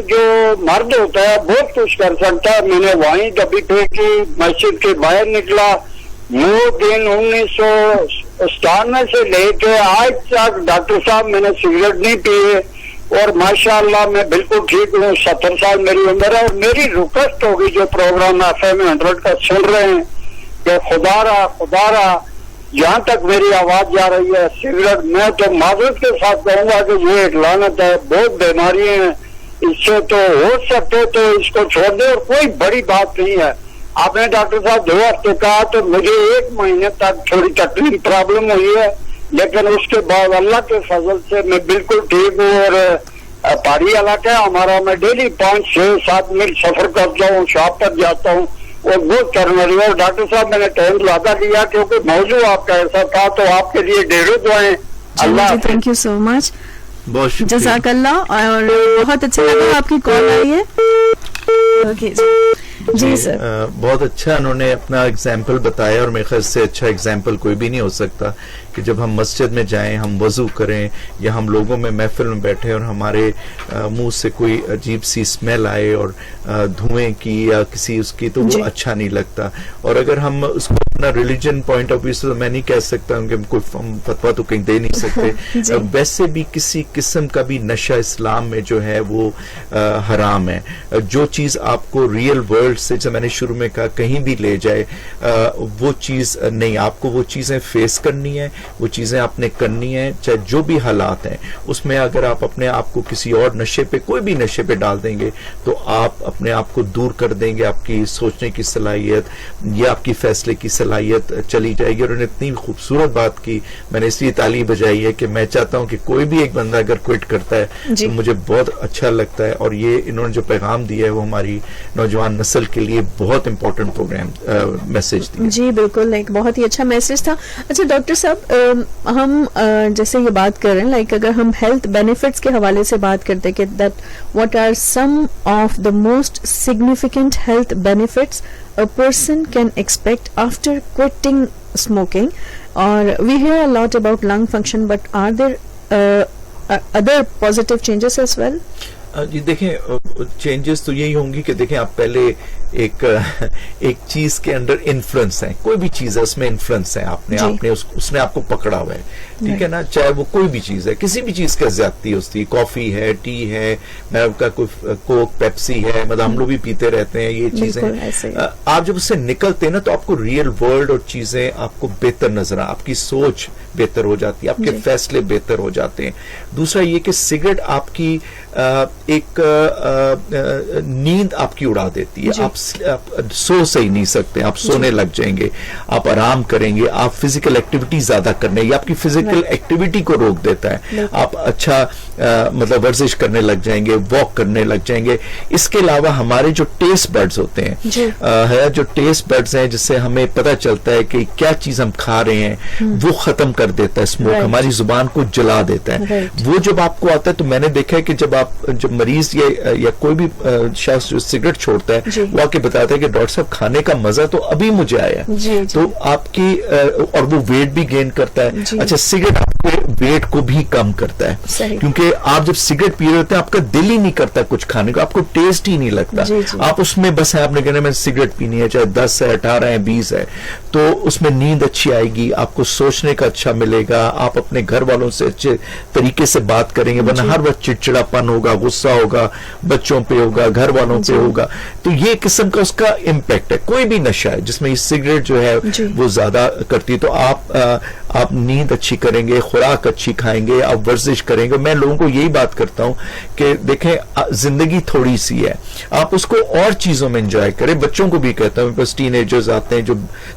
Speaker 3: جو مرد ہوتا ہے بہت کچھ کر سکتا ہے, میں نے وہیں ڈبی پھینکی, مسجد کے باہر نکلا. وہ دن 1997 سے لے کے آج تک ڈاکٹر صاحب میں نے سگریٹ نہیں پی ہے. اور ماشاءاللہ میں بالکل ٹھیک ہوں. 70 سال میری عمر ہے. اور میری ریکویسٹ ہوگی جو پروگرام FM 100 کا سن رہے ہیں کہ خدا را جہاں تک میری آواز جا رہی ہے سگریٹ, میں تو معذرت کے ساتھ کہوں گا کہ یہ ایک لعنت ہے. بہت بیماریاں ہیں, اس سے تو ہو سکتے تو اس کو چھوڑ دیں, اور کوئی بڑی بات نہیں ہے. آپ نے ڈاکٹر صاحب 2 ہفتے کہا تو مجھے 1 مہینے تک تھوڑی تکلیف پرابلم ہوئی ہے, لیکن اس کے بعد اللہ کے فضل سے میں بالکل ٹھیک ہوں. اور پہاڑی علاقہ ہے ہمارا, میں ڈیلی 5-6-7 میل سفر کرتا ہوں, شاپ پر جاتا ہوں اور بہت کرنا رہی. اور ڈاکٹر صاحب میں نے ٹائم زیادہ لیا کیونکہ موضوع آپ کا ایسا تھا, تو آپ کے لیے ڈھیروں دعائیں. اللہ
Speaker 1: تھینک یو سو مچ,
Speaker 2: بہت شکریہ,
Speaker 1: جزاک اللہ. اور بہت اچھا لگا آپ کی کال آئی ہے. اوکے جی سر,
Speaker 2: بہت اچھا انہوں نے اپنا اگزامپل بتایا, اور میرے خیال سے اچھا اگزامپل کوئی بھی نہیں ہو سکتا کہ جب ہم مسجد میں جائیں, ہم وضو کریں, یا ہم لوگوں میں محفل میں بیٹھے اور ہمارے منہ سے کوئی عجیب سی اسمیل آئے اور دھوئیں کی یا کسی اس کی, تو وہ اچھا نہیں لگتا. اور اگر ہم اس کو اپنا ریلیجن پوائنٹ آف ویو سے, تو میں نہیں کہہ سکتا کہ ہم کوئی فتویٰ تو کہیں دے نہیں سکتے. ویسے بھی کسی قسم کا بھی نشہ اسلام میں جو ہے وہ حرام ہے. جو چیز آپ کو ریئل ورلڈ سے, جیسے میں نے شروع میں کہا, کہیں بھی لے جائے, وہ چیز نہیں. آپ کو وہ چیزیں فیس کرنی ہے, وہ چیزیں آپ نے کرنی ہیں, چاہے جو بھی حالات ہیں اس میں. اگر آپ اپنے آپ کو کسی اور نشے پہ, کوئی بھی نشے پہ ڈال دیں گے, تو آپ اپنے آپ کو دور کر دیں گے. آپ کی سوچنے کی صلاحیت یا آپ کی فیصلے کی صلاحیت چلی جائے گی. اور انہوں نے اتنی خوبصورت بات کی, میں نے اس لیے تالی بجائی ہے کہ میں چاہتا ہوں کہ کوئی بھی ایک بندہ اگر کوئٹ کرتا ہے تو مجھے بہت اچھا لگتا ہے. اور یہ انہوں نے جو پیغام دیا ہے وہ ہماری نوجوان نسل کے لیے بہت امپورٹنٹ پروگرام میسج دیا. جی
Speaker 1: بالکل, ایک بہت ہی اچھا میسج تھا. اچھا ڈاکٹر صاحب, ہم جیسے یہ بات کر رہے ہیں, لائک اگر ہم ہیلتھ بینیفٹس کے حوالے سے بات کرتے کہ that what are some of the most significant health benefits a person can expect after quitting smoking, or we hear a lot about lung function, but are there other positive changes as well?
Speaker 2: جی دیکھیں, changes تو یہی ہوں گی کہ دیکھیں آپ پہلے ایک چیز کے اندر انفلوئنس ہے, کوئی بھی چیز ہے اس میں انفلوئنس ہے, آپ نے اس نے آپ کو پکڑا ہوا ہے, ٹھیک ہے نا, چاہے وہ کوئی بھی چیز ہے, کسی بھی چیز کا زیادتی ہوتی ہے, کافی ہے, ٹی ہے, میں کا کوئی کوک, پیپسی ہے, مطلب ہم لوگ بھی پیتے رہتے ہیں یہ چیزیں. آپ جب اس سے نکلتے ہیں نا, تو آپ کو ریئل ورلڈ اور چیزیں آپ کو بہتر نظر آ, آپ کی سوچ بہتر ہو جاتی ہے, آپ کے فیصلے بہتر ہو جاتے ہیں. دوسرا یہ کہ سگریٹ آپ کی ایک نیند آپ کی اڑا دیتی ہے, آپ سو سے ہی نہیں سکتے, آپ سونے لگ جائیں گے, آپ آرام کریں گے, آپ فزیکل ایکٹیویٹی زیادہ کرنے, یہ آپ کی فزیکل ایکٹیویٹی کو روک دیتا ہے, آپ اچھا مطلب ورزش کرنے لگ جائیں گے, واک کرنے لگ جائیں گے. اس کے علاوہ ہمارے جو ٹیسٹ بڈز ہوتے ہیں, جو ٹیسٹ بڈز ہیں جس سے ہمیں پتہ چلتا ہے کہ کیا چیز ہم کھا رہے ہیں, وہ ختم کر دیتا ہے اسموک, ہماری زبان کو جلا دیتا ہے. وہ جب آپ کو آتا ہے, تو میں نے دیکھا ہے کہ جب مریض یا کوئی بھی شخص جو سگریٹ چھوڑتا ہے, وہ آ کے بتاتا ہے کہ ڈاکٹر صاحب کھانے کا مزہ تو ابھی مجھے آیا, تو آپ کی, اور وہ ویٹ بھی گین کرتا ہے. اچھا, سگریٹ آپ کے ویٹ کو بھی کم کرتا ہے, کیونکہ آپ جب سگریٹ پی رہے ہوتے ہیں آپ کا دل ہی نہیں کرتا کچھ کھانے کو, آپ کو ٹیسٹ ہی نہیں لگتا, آپ اس میں بس ہے, آپ نے کہنا میں سگریٹ پینی ہے, چاہے 10 ہے, 18 ہے, 20 ہے, تو اس میں نیند اچھی آئے گی, آپ کو سوچنے کا اچھا ملے گا, آپ اپنے گھر والوں سے اچھے طریقے سے بات کریں گے, ورنہ ہر وقت چڑچڑاپن ہوگا, غصہ ہوگا, بچوں پہ ہوگا, گھر والوں پہ ہوگا. تو یہ قسم کا اس کا امپیکٹ ہے. کوئی بھی نشہ ہے جس میں یہ سگریٹ جو ہے وہ زیادہ کرتی ہے. تو آپ نیند اچھی کریں گے, خوراک اچھی کھائیں گے, آپ ورزش کریں گے. میں لوگوں کو یہی بات کرتا ہوں کہ دیکھیں زندگی تھوڑی سی ہے, آپ اس کو اور چیزوں میں انجوائے کریں. بچوں کو بھی کہتا ہوں, بس ٹین ایجرز آتے ہیں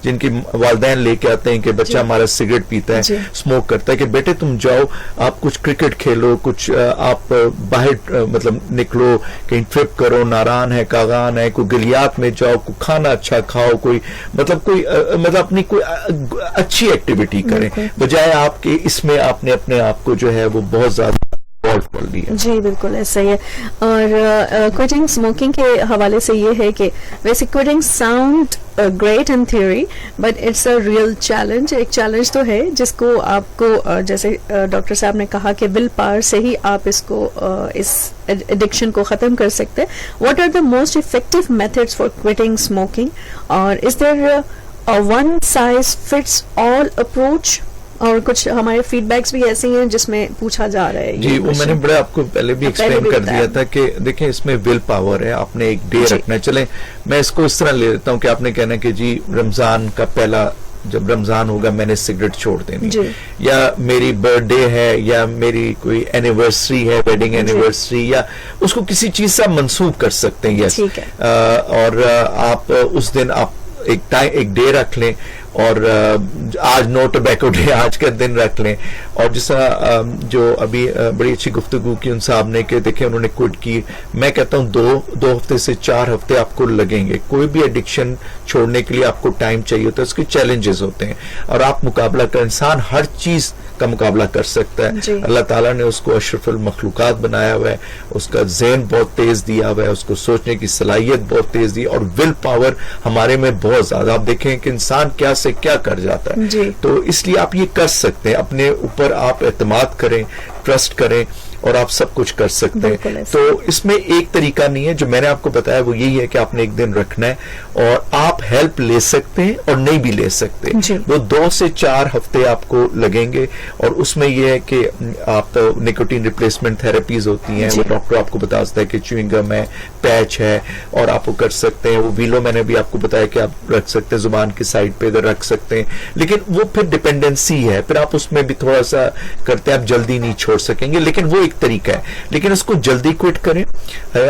Speaker 2: جن کی والدین لے کے آتے ہیں کہ بچہ ہمارا سگریٹ پیتا ہے, اسموک کرتا ہے, کہ بیٹے تم جاؤ, آپ کچھ کرکٹ کھیلو, کچھ آپ باہر مطلب نکلو, کہیں ٹرپ کرو, ناران ہے, کاغان ہے, کوئی گلیات میں جاؤ, کوئی کھانا اچھا کھاؤ, کوئی اپنی کوئی اچھی ایکٹیویٹی کریں, بجائے آپ کے اس میں آپ نے اپنے آپ کو جو ہے وہ بہت زیادہ کر لیا.
Speaker 1: جی بالکل ایسا ہی ہے. اور کوئٹنگ اسموکنگ کے حوالے سے یہ ہے کہ ویسے quitting sound great in theory, but it's a real challenge. ایک چیلنج تو ہے جس کو آپ کو, جیسے ڈاکٹر صاحب نے کہا کہ ول پاور سے ہی آپ اس کو, اس ایڈکشن کو ختم کر سکتے. What are the most effective methods for quitting smoking, اور is there one size fits all approach اور کچھ ہمارے فیڈ بیکس بھی ایسے ہیں جس میں پوچھا جا رہا ہے.
Speaker 2: جی وہ میں نے بڑا آپ کو پہلے بھی ایکسپلین کر دیا تھا کہ دیکھیں اس میں ول پاور ہے, آپ نے ایک ڈے رکھنا ہے. چلیں میں اس کو اس طرح لے لیتا ہوں کہ آپ نے کہنا کہ جی رمضان کا پہلا جب رمضان ہوگا میں نے سگریٹ چھوڑ دینی, یا میری برتھ ڈے ہے, یا میری کوئی اینیورسری ہے, ویڈنگ اینیورسری, یا اس کو کسی چیز سے آپ منسوخ کر سکتے ہیں. یس, اور آپ اس دن آپ ایک ڈے رکھ لیں, اور آج نو ٹوبیکو ڈے آج کا دن رکھ لیں. اور جس طرح جو ابھی بڑی اچھی گفتگو کی ان صاحب نے کہ دیکھیں انہوں نے کوئٹ کی, میں کہتا ہوں 2 ہفتے سے 4 ہفتے آپ کو لگیں گے. کوئی بھی ایڈکشن چھوڑنے کے لیے آپ کو ٹائم چاہیے ہوتا ہے, اس کے چیلنجز ہوتے ہیں, اور آپ مقابلہ کر, انسان ہر چیز کا مقابلہ کر سکتا ہے. اللہ تعالیٰ نے اس کو اشرف المخلوقات بنایا ہوا ہے, اس کا ذہن بہت تیز دیا ہوا ہے, اس کو سوچنے کی صلاحیت بہت تیز دی, اور ول پاور ہمارے میں بہت زیادہ. آپ دیکھیں کہ انسان کیا سے کیا کر جاتا ہے. تو اس لیے آپ یہ کر سکتے ہیں, اپنے اوپر آپ اعتماد کریں, ٹرسٹ کریں, اور آپ سب کچھ کر سکتے ہیں. تو اس میں ایک طریقہ نہیں ہے, جو میں نے آپ کو بتایا وہ یہی ہے کہ آپ نے ایک دن رکھنا ہے, اور آپ ہیلپ لے سکتے ہیں اور نہیں بھی لے سکتے. وہ 2 سے 4 ہفتے آپ کو لگیں گے, اور اس میں یہ ہے کہ آپ نکوٹین ریپلیسمنٹ تھراپیز ہوتی ہیں, وہ ڈاکٹر آپ کو بتا سکتا ہے کہ چیونگ گم ہے, پیچ ہے, اور آپ وہ کر سکتے ہیں. وہ ویلو میں نے بھی آپ کو بتایا کہ آپ رکھ سکتے ہیں, زبان کی سائڈ پہ ادھر رکھ سکتے ہیں, لیکن وہ پھر ڈپینڈنسی ہے, پھر آپ اس میں بھی تھوڑا سا کرتے ہیں, آپ جلدی نہیں چھوڑ سکیں گے, لیکن وہ ایک طریقہ ہے. لیکن اس کو جلدی کوئٹ کریں.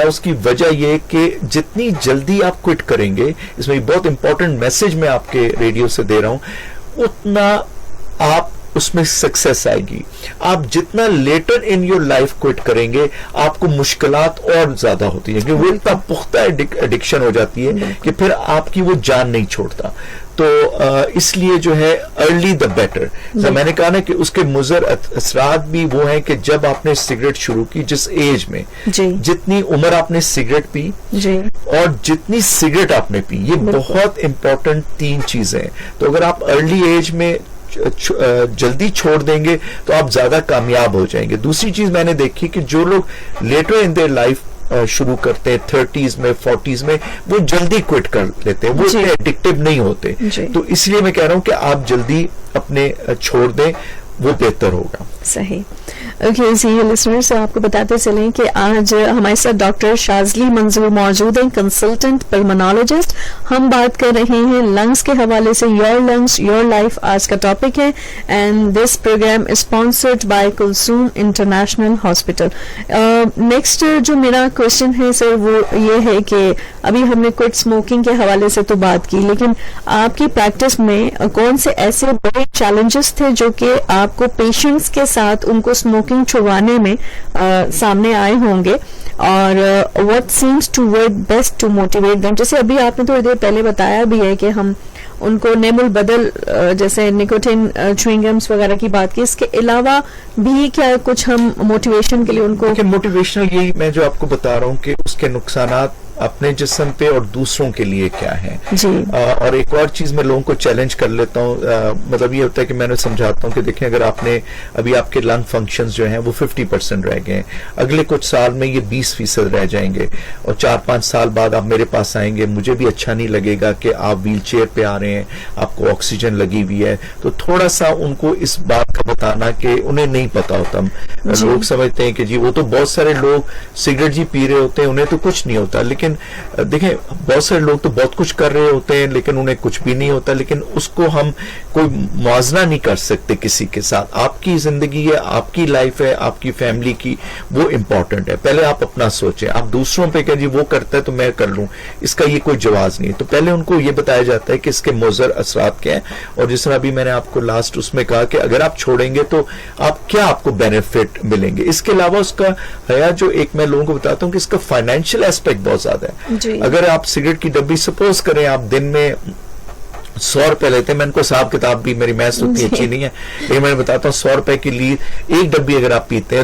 Speaker 2: اس کی وجہ یہ کہ جتنی جلدی آپ کوئٹ کریں گے, اس میں بہت امپورٹنٹ میسج میں آپ کے ریڈیو سے دے رہا ہوں, اتنا آپ اس میں سکسیس آئے گی. آپ جتنا later in your life quit کریں گے, آپ کو مشکلات اور زیادہ ہوتی ہیں, کیونکہ وہ اتنا پختہ ایڈکشن ہو جاتی ہے کہ پھر آپ کی وہ جان نہیں چھوڑتا. تو اس لیے جو ہے ارلی دا بیٹر. میں نے کہا نا کہ اس کے مضر اثرات بھی وہ ہیں کہ جب آپ نے سگریٹ شروع کی, جس ایج میں, جتنی عمر آپ نے سگریٹ پی, اور جتنی سگریٹ آپ نے پی, یہ بہت امپورٹنٹ 3 چیزیں ہیں. تو اگر آپ ارلی ایج میں جلدی چھوڑ دیں گے تو آپ زیادہ کامیاب ہو جائیں گے. دوسری چیز میں نے دیکھی کہ جو لوگ لیٹر ان دیئر لائف شروع کرتے ہیں 30s میں 40s میں, وہ جلدی کوئٹ کر لیتے ہیں, وہ اتنے ایڈکٹیو نہیں ہوتے. تو اس لیے میں کہہ رہا ہوں کہ آپ جلدی اپنے چھوڑ دیں, وہ بہتر ہوگا.
Speaker 1: صحیح. اوکے جی لسنرز, آپ کو بتاتے چلیں کہ آج ہمارے ساتھ ڈاکٹر شاذلی منظور موجود ہیں, کنسلٹنٹ پلمونالوجسٹ. ہم بات کر رہے ہیں لنگس کے حوالے سے. یور لنگس یور لائف آج کا ٹاپک ہے, and this program sponsored by Kulsoom international Hospital. Next جو میرا کوشچن ہے سر وہ یہ ہے کہ ابھی ہم نے کوئٹ اسموکنگ کے حوالے سے تو بات کی, لیکن آپ کی پریکٹس میں کون سے ایسے بڑے چیلنجز تھے جو کہ آپ کو پیشنٹس کے ساتھ ان کو اسموکنگ چھڑوانے میں سامنے آئے ہوں گے, اور what seems to work best to motivate them. جیسے ابھی آپ نے تھوڑی دیر پہلے بتایا بھی ہے کہ ہم ان کو نیم البدل جیسے نکوٹین چوئنگ گمس وغیرہ کی بات کی, اس کے علاوہ بھی کیا کچھ ہم موٹیویشن کے لیے ان کو.
Speaker 2: موٹیویشنل یہی میں جو آپ کو بتا رہا ہوں کہ اس کے نقصانات اپنے جسم پہ اور دوسروں کے لیے کیا ہے. اور ایک اور چیز میں لوگوں کو چیلنج کر لیتا ہوں, مطلب یہ ہوتا ہے کہ میں نے سمجھاتا ہوں کہ دیکھیں اگر آپ نے ابھی آپ کے لنگ فنکشنز جو ہیں وہ 50% رہ گئے ہیں, اگلے کچھ سال میں یہ 20% رہ جائیں گے, اور 4-5 سال بعد آپ میرے پاس آئیں گے, مجھے بھی اچھا نہیں لگے گا کہ آپ ویل چیئر پہ آ رہے ہیں, آپ کو آکسیجن لگی ہوئی ہے. تو تھوڑا سا ان کو اس بات کا بتانا کہ انہیں نہیں پتا ہوتا. لوگ سمجھتے ہیں کہ جی وہ تو بہت سارے لوگ سگریٹ جی پی رہے ہوتے ہیں, انہیں تو کچھ نہیں ہوتا. لیکن دیکھیں بہت سارے لوگ تو بہت کچھ کر رہے ہوتے ہیں لیکن انہیں کچھ بھی نہیں ہوتا, لیکن اس کو ہم کوئی موازنہ نہیں کر سکتے کسی کے ساتھ. آپ کی زندگی ہے, آپ کی لائف ہے, آپ کی فیملی کی, وہ امپورٹنٹ ہے. پہلے آپ اپنا سوچیں, آپ دوسروں پہ کہ جی وہ کرتا ہے تو میں کر لوں, اس کا یہ کوئی جواز نہیں ہے. تو پہلے ان کو یہ بتایا جاتا ہے کہ اس کے مضر اثرات کیا ہیں, اور جس طرح ابھی میں نے آپ کو لاسٹ اس میں کہا کہ اگر آپ چھوڑیں گے تو آپ کو بینیفٹ ملیں گے. اس کے علاوہ اس کا ہے جو ایک میں لوگوں کو بتاتا ہوں کہ اس کا فائنینشیل ایسپیکٹ بہت زیادہ ہے. اگر آپ سگریٹ کی ڈبی سپوز کریں آپ دن میں 100 روپے لیتے ہیں, میں ان کو حساب کتاب بھی میری میتھس اتنی اچھی نہیں ہے لیکن میں بتاتا ہوں 100 روپے کے لیے ایک ڈبی اگر آپ پیتے ہیں,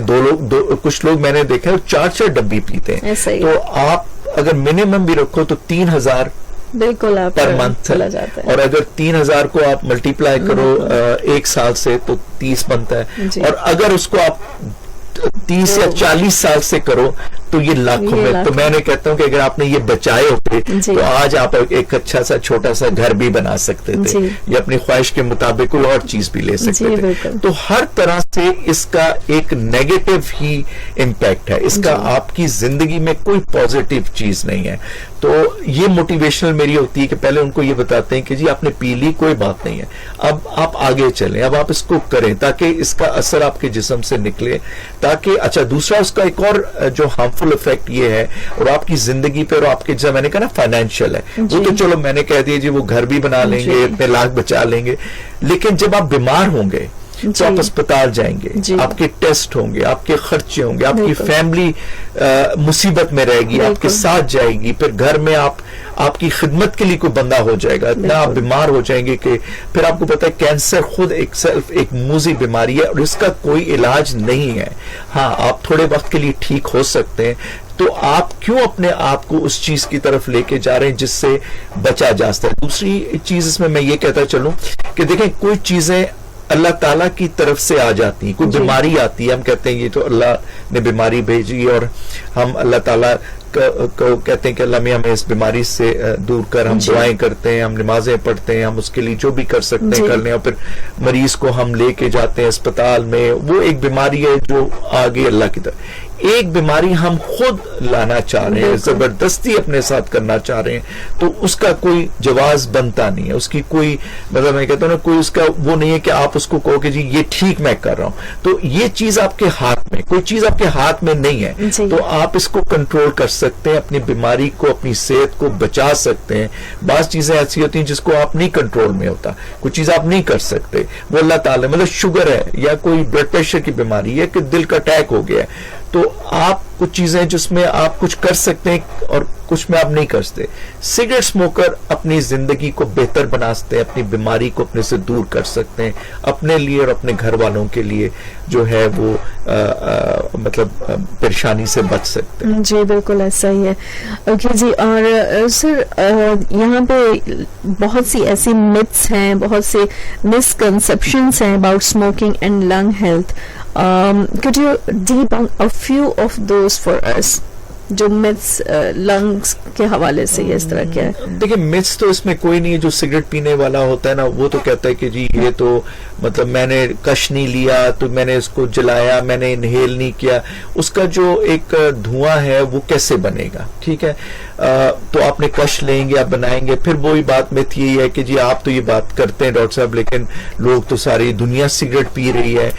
Speaker 2: کچھ لوگ میں نے دیکھا ہے 4 ڈبی پیتے ہیں, تو آپ اگر منیمم بھی رکھو تو 3000
Speaker 1: بالکل
Speaker 2: پر منتھ چلا جاتا ہے, اور اگر 3000 کو آپ ملٹیپلائی کرو 1 سال سے تو 30 بنتا ہے, اور اگر اس کو آپ 30 یا 40 سال سے کرو تو یہ لاکھوں میں. تو میں نے کہتا ہوں کہ اگر آپ نے یہ بچائے ہوتے تو آج آپ ایک اچھا سا چھوٹا سا گھر بھی بنا سکتے تھے یا اپنی خواہش کے مطابق کوئی اور چیز بھی لے سکتے تھے. تو ہر طرح سے اس کا ایک نیگیٹو ہی امپیکٹ ہے, اس کا آپ کی زندگی میں کوئی پازیٹیو چیز نہیں ہے. تو یہ موٹیویشنل میری ہوتی ہے کہ پہلے ان کو یہ بتاتے ہیں کہ جی آپ نے پی لی, کوئی بات نہیں ہے, اب آپ آگے چلیں, اب آپ اس کو کریں تاکہ اس کا اثر آپ کے جسم سے نکلے. تاکہ اچھا دوسرا اس کا ایک اور جو ہارمفل افیکٹ یہ ہے اور آپ کی زندگی پہ اور آپ کے, جیسا میں نے کہا نا فائنینشیل ہے, وہ تو چلو میں نے کہہ دیا جی وہ گھر بھی بنا لیں گے, اتنے لاکھ بچا لیں گے, لیکن جب آپ بیمار ہوں گے تو آپ اسپتال جائیں گے, آپ کے ٹیسٹ ہوں گے, آپ کے خرچے ہوں گے, آپ کی فیملی مصیبت میں رہے گی, آپ کے ساتھ جائے گی, پھر گھر میں آپ کی خدمت کے لیے کوئی بندہ ہو جائے گا, اتنا آپ بیمار ہو جائیں گے کہ پھر آپ کو پتا ہے کینسر خود ایک موذی بیماری ہے اور اس کا کوئی علاج نہیں ہے. ہاں آپ تھوڑے وقت کے لیے ٹھیک ہو سکتے ہیں, تو آپ کیوں اپنے آپ کو اس چیز کی طرف لے کے جا رہے ہیں جس سے بچا جا سکتا ہے. دوسری چیز اس میں یہ کہتا چلوں کہ دیکھیں کوئی چیزیں اللہ تعالیٰ کی طرف سے آ جاتی ہیں, کوئی بیماری آتی ہے, ہم کہتے ہیں یہ تو اللہ نے بیماری بھیجی اور ہم اللہ تعالیٰ کو کہتے ہیں کہ اللہ میں ہمیں اس بیماری سے دور کر, ہم دعائیں کرتے ہیں, ہم نمازیں پڑھتے ہیں, ہم اس کے لیے جو بھی کر سکتے ہیں کر لیں, اور پھر مریض کو ہم لے کے جاتے ہیں اسپتال میں. وہ ایک بیماری ہے جو آگے اللہ کی طرف. ایک بیماری ہم خود لانا چاہ رہے ہیں, زبردستی اپنے ساتھ کرنا چاہ رہے ہیں, تو اس کا کوئی جواز بنتا نہیں ہے, اس کی کوئی مطلب میں کہتا ہوں نا کوئی اس کا وہ نہیں ہے کہ آپ اس کو کہو کہ جی یہ ٹھیک میں کر رہا ہوں. تو یہ چیز آپ کے ہاتھ میں, کوئی چیز آپ کے ہاتھ میں نہیں ہے, تو آپ اس کو کنٹرول کر سکتے ہیں, اپنی بیماری کو, اپنی صحت کو بچا سکتے ہیں. بعض چیزیں ایسی ہوتی ہیں جس کو آپ نہیں کنٹرول میں ہوتا, کوئی چیز آپ نہیں کر سکتے, وہ اللہ تعالیٰ, مطلب شوگر ہے یا کوئی بلڈ پریشر کی بیماری ہے کہ دل کا اٹیک ہو گیا ہے, تو آپ کچھ چیزیں جس میں آپ کچھ کر سکتے ہیں اور کچھ میں آپ نہیں کر سکتے. سگریٹ اسموکر اپنی زندگی کو بہتر بنا سکتے ہیں, اپنی بیماری کو اپنے سے دور کر سکتے ہیں, اپنے لیے اور اپنے گھر والوں کے لیے جو ہے وہ مطلب پریشانی سے بچ سکتے ہیں.
Speaker 1: جی بالکل ایسا ہی ہے. اوکے جی, اور سر یہاں پہ بہت سی ایسی متس ہیں, بہت سے مسکنسپشنس ہیں about smoking and lung health. Could you debunk a few of those for us? جو متس لنگس کے حوالے سے یہ اس طرح کیا ہے؟
Speaker 2: دیکھیں متس تو اس میں کوئی نہیں ہے. جو سگریٹ پینے والا ہوتا ہے نا وہ تو کہتا ہے کہ جی یہ تو مطلب میں نے کش نہیں لیا تو میں نے اس کو جلایا, میں نے انہیل نہیں کیا, اس کا جو ایک دھواں ہے وہ کیسے بنے گا. ٹھیک ہے, تو آپ نے کش لیں گے, آپ بنائیں گے, پھر وہی بات مت یہی ہے کہ جی آپ تو یہ بات کرتے ہیں ڈاکٹر صاحب لیکن لوگ تو ساری دنیا سگریٹ پی رہی ہے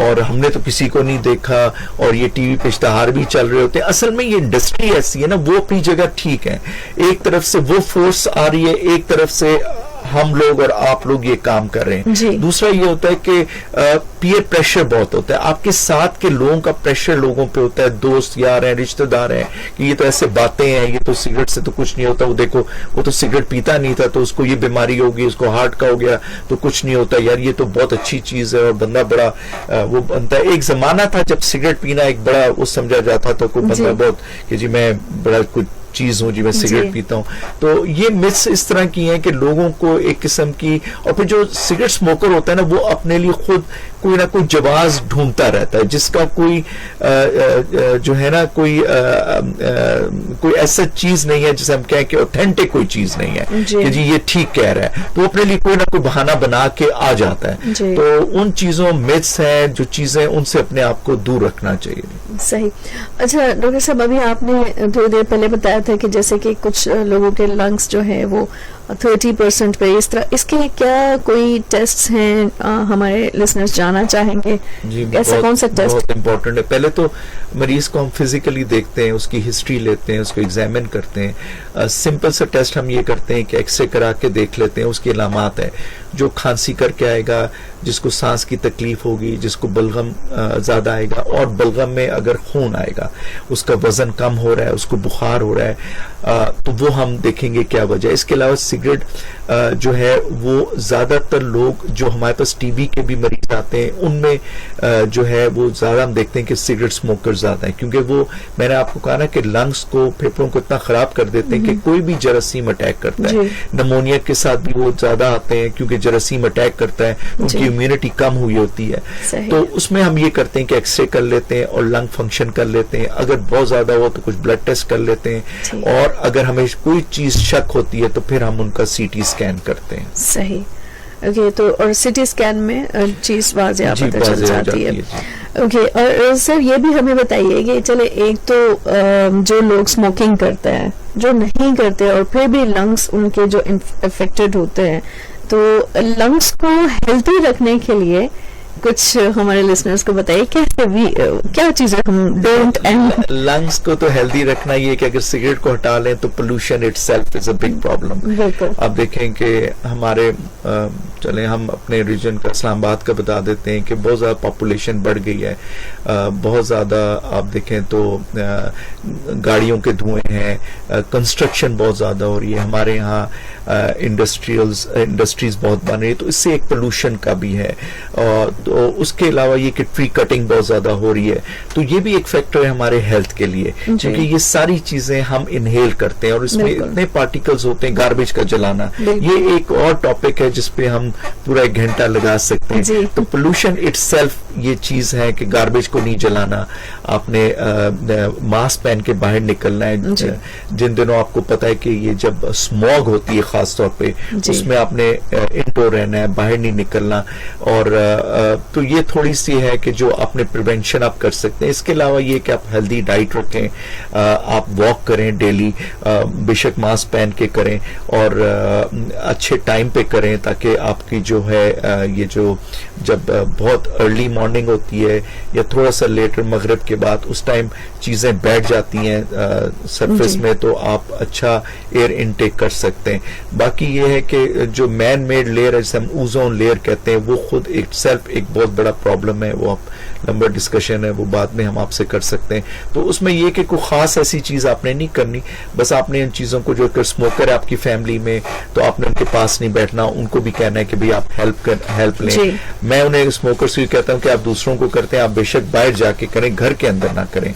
Speaker 2: اور ہم نے تو کسی کو نہیں دیکھا, اور یہ ٹی وی پہ اشتہار بھی چل رہے ہوتے ہیں. اصل میں یہ انڈسٹری ایسی ہے نا, وہ اپنی جگہ ٹھیک ہے, ایک طرف سے وہ فورس آ رہی ہے, ایک طرف سے ہم لوگ اور آپ لوگ یہ کام کر رہے ہیں. دوسرا یہ ہوتا ہے کہ پیئر پریشر بہت ہوتا ہے, آپ کے ساتھ کے لوگوں کا پریشر لوگوں پہ ہوتا ہے, دوست یار ہیں, رشتہ دار ہیں, کہ یہ تو ایسے باتیں ہیں, یہ تو سگریٹ سے تو کچھ نہیں ہوتا, وہ دیکھو وہ تو سگریٹ پیتا نہیں تھا تو اس کو یہ بیماری ہوگی, اس کو ہارٹ کا ہو گیا تو کچھ نہیں ہوتا, یار یہ تو بہت اچھی چیز ہے, اور بندہ بڑا وہ بنتا ہے. ایک زمانہ تھا جب سگریٹ پینا ایک بڑا وہ سمجھا جاتا تھا, کوئی بندہ بہت کہ جی میں بڑا کچھ چیز ہوں, جی میں سگریٹ پیتا ہوں. تو یہ متس اس طرح کی ہیں کہ لوگوں کو ایک قسم کی, اور پھر جو سگریٹ اسموکر ہوتا ہے نا وہ اپنے لیے خود کوئی نہ کوئی جواز ڈھونڈتا رہتا ہے جس کا کوئی جو ہے نا کوئی ایسا چیز نہیں ہے جسے ہم کہیں کہ اوتھینٹک کوئی چیز نہیں ہے کہ جی یہ ٹھیک کہہ رہا ہے, تو اپنے لیے کوئی نہ کوئی بہانہ بنا کے آ جاتا ہے. تو ان چیزوں متس ہیں جو چیزیں, ان سے اپنے آپ کو دور رکھنا چاہیے.
Speaker 1: صحیح. اچھا ڈاکٹر صاحب, ابھی آپ نے تھوڑی دیر پہلے بتایا تھا کہ جیسے کہ کچھ لوگوں کے لنگس جو ہیں وہ 30% پہ اس طرح, اس کے کیا کوئی ٹیسٹ ہیں ہمارے لسنرز جانا چاہیں گے؟
Speaker 2: جی
Speaker 1: ایسا کون سا ٹیسٹ
Speaker 2: بہت امپورٹنٹ ہے. پہلے تو مریض کو ہم فزیکلی دیکھتے ہیں, اس کی ہسٹری لیتے ہیں, اس کو ایگزامن کرتے ہیں. سمپل سا ٹیسٹ ہم یہ کرتے ہیں کہ ایکس رے کرا کے دیکھ لیتے ہیں اس کی علامات ہیں. جو کھانسی کر کے آئے گا, جس کو سانس کی تکلیف ہوگی, جس کو بلغم زیادہ آئے گا, اور بلغم میں اگر خون آئے گا, اس کا وزن کم ہو رہا ہے, اس کو بخار ہو رہا ہے, تو وہ ہم دیکھیں گے کیا وجہ. اس کے علاوہ سگریٹ جو ہے وہ زیادہ تر لوگ جو ہمارے پاس ٹی بی کے بھی مریض جاتے ہیں ان میں جو ہے وہ زیادہ ہم دیکھتے ہیں کہ سگریٹ اسموکر زیادہ ہیں, کیونکہ وہ میں نے آپ کو کہا نا کہ لنگس کو, پھیپھڑوں کو اتنا خراب کر دیتے ہیں کہ کوئی بھی جراثیم اٹیک کرتا ہے. نمونیا کے ساتھ بھی وہ زیادہ آتے ہیں کیونکہ جراثیم اٹیک کرتا ہے, ان کی امیونٹی کم ہوئی ہوتی ہے. تو اس میں ہم یہ کرتے ہیں کہ ایکس رے کر لیتے ہیں اور لنگ فنکشن کر لیتے ہیں, اگر بہت زیادہ ہو تو کچھ بلڈ ٹیسٹ کر لیتے ہیں, اور اگر ہمیں کوئی چیز شک ہوتی ہے تو پھر ہم ان کا سی ٹی اسکین کرتے ہیں.
Speaker 1: صحیح, اوکے. تو اور سی ٹی اسکین میں چیز واضح پتہ چل جاتی ہے. اوکے. اور سر یہ بھی ہمیں بتائیے کہ چلے ایک تو جو لوگ اسموکنگ کرتے ہیں, جو نہیں کرتے, اور پھر بھی لنگس ان کے جو افیکٹڈ ہوتے ہیں, تو لنگس کو ہیلتھی رکھنے کے لیے کچھ ہمارے لسنرز کو بتائیے کیا چیزیں ہم ڈونٹ.
Speaker 2: لنگس کو تو ہیلدی رکھنا یہ کہ اگر سگریٹ کو ہٹا لیں تو pollution it self is a big problem. آپ دیکھیں کہ ہمارے چلیں ہم اپنے ریجن کا اسلام آباد کا بتا دیتے ہیں کہ بہت زیادہ پاپولیشن بڑھ گئی ہے, بہت زیادہ آپ دیکھیں تو گاڑیوں کے دھوئیں ہیں, کنسٹرکشن بہت زیادہ ہو رہی ہے, ہمارے یہاں انڈسٹریز بہت بن رہی ہے, تو اس سے ایک پولوشن کا بھی ہے. تو اس کے علاوہ یہ کہ ٹری کٹنگ بہت زیادہ ہو رہی ہے, تو یہ بھی ایک فیکٹر ہے ہمارے ہیلتھ کے لیے, کیونکہ یہ ساری چیزیں ہم انہیل کرتے ہیں اور اس میں اتنے پارٹیکلز ہوتے ہیں. گاربیج کا جلانا یہ ایک اور ٹاپک ہے جس پہ ہم پورا 1 گھنٹہ لگا سکتے ہیں. تو پولوشن اٹ سیلف یہ چیز ہے کہ گاربیج کو نہیں جلانا, آپ نے ماسک پہن کے باہر نکلنا ہے. جن دنوں آپ کو پتا ہے کہ یہ جب اسموگ ہوتی ہے خاص طور پہ, اس میں آپ نے انڈور رہنا ہے, باہر نہیں نکلنا. اور تو یہ تھوڑی سی ہے کہ جو اپنے پریونشن آپ کر سکتے ہیں. اس کے علاوہ یہ کہ آپ ہیلدی ڈائٹ رکھیں, آپ واک کریں ڈیلی, بے شک ماسک پہن کے کریں, اور اچھے ٹائم پہ کریں تاکہ آپ کی جو ہے یہ جو جب بہت ارلی مارننگ ہوتی ہے یا تھوڑا سا لیٹر مغرب کے بعد, اس ٹائم چیزیں بیٹھ جاتی ہیں سرفیس میں, تو آپ اچھا ایئر انٹیک کر سکتے ہیں. باقی یہ ہے کہ جو مین میڈ لیئر ہے جسے ہم اوزون لیئر کہتے ہیں, وہ خود ایک سیلف ایک بہت بڑا پرابلم ہے. وہ آپ لمبا ڈسکشن ہے, وہ بعد میں ہم آپ سے کر سکتے ہیں. تو اس میں یہ کہ کوئی خاص ایسی چیز آپ نے نہیں کرنی, بس آپ نے ان چیزوں کو, جو اگر اسموکر ہے آپ کی فیملی میں تو آپ نے ان کے پاس نہیں بیٹھنا, ان کو بھی کہنا ہے کہ بھئی آپ ہیلپ لیں. میں انہیں اسموکر سے کہتا ہوں کہ آپ دوسروں کو کرتے ہیں, آپ بے شک باہر جا کے کریں, گھر کے اندر نہ کریں,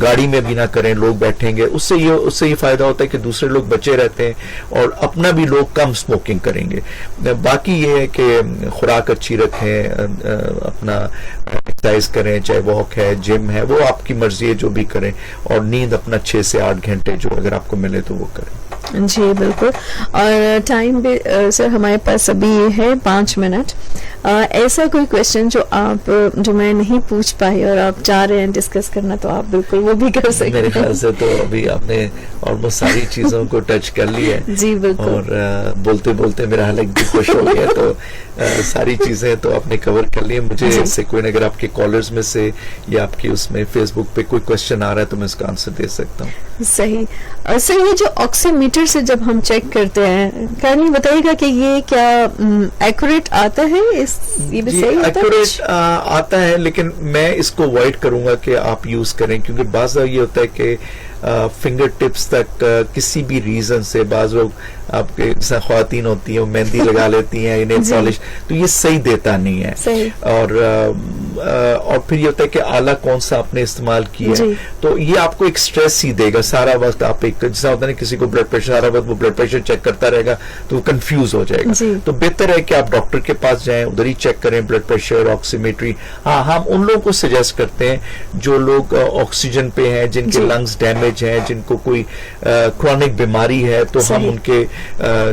Speaker 2: گاڑی میں بھی نہ کریں, لوگ بیٹھیں گے, اس سے یہ فائدہ ہوتا ہے کہ دوسرے لوگ بچے رہتے ہیں اور اپنا بھی لوگ کم اسموکنگ کریں گے. باقی یہ ہے کہ خوراک اچھی رکھیں, اپنا ایکسرسائز کریں, چاہے واک ہے, جم ہے, وہ آپ کی مرضی ہے, جو بھی کریں, اور نیند اپنا 6 سے 8 گھنٹے جو اگر آپ کو ملے تو وہ کریں.
Speaker 1: جی بالکل. اور ٹائم بھی سر ہمارے پاس ابھی ہے 5 منٹ. ایسا کوئی کوشچن جو میں نہیں پوچھ پائی اور آپ چاہ رہے ہیں ڈسکس کرنا, تو آپ بالکل وہ بھی کر سکتے ہیں.
Speaker 2: میرے خیال سے تو ابھی آپ نے آلموسٹ ساری چیزوں کو ٹچ کر لی ہے.
Speaker 1: جی بالکل.
Speaker 2: اور بولتے بولتے میرا حلق بھی خوش ہو گیا, تو ساری چیزیں تو آپ نے کور کر لی. مجھے اس سے کوئی اگر آپ کے کالرز میں سے یا آپ کی اس میں فیس بک پہ کوئی کوشچن آ رہا ہے تو میں اس کا آنسر دے سکتا ہوں.
Speaker 1: صحیح. سر یہ جو آکسی میٹر سے جب ہم چیک کرتے ہیں, کہانی بتائیے گا کہ یہ کیا ایکوریٹ آتا ہے؟ یہ بھی صحیح
Speaker 2: ایکوریٹ آتا ہے, لیکن میں اس کو اوائڈ کروں گا کہ آپ یوز کریں, کیونکہ بعض یہ ہوتا ہے کہ فنگر ٹپس تک کسی بھی ریزن سے بعض لوگ آپ کے جیسا خواتین ہوتی ہیں وہ مہندی لگا لیتی ہیں, انہیں پالش, تو یہ صحیح دیتا نہیں ہے. اور پھر یہ ہوتا ہے کہ آلہ کون سا آپ نے استعمال کیا ہے, تو یہ آپ کو ایک سٹریس ہی دے گا سارا وقت. آپ ایک جیسا ہوتا ہے نا کسی کو بلڈ پریشر, سارا وقت وہ بلڈ پریشر چیک کرتا رہے گا تو وہ کنفیوز ہو جائے گا. تو بہتر ہے کہ آپ ڈاکٹر کے پاس جائیں, ادھر ہی چیک کریں بلڈ پریشر, آکسیمیٹری. ہاں, ہم ان لوگوں کو سجیسٹ کرتے ہیں جو لوگ آکسیجن پہ ہیں, جن کے لنگس ڈیمیج ہیں, جن کو کوئی کرونک بیماری ہے, تو ہم ان کے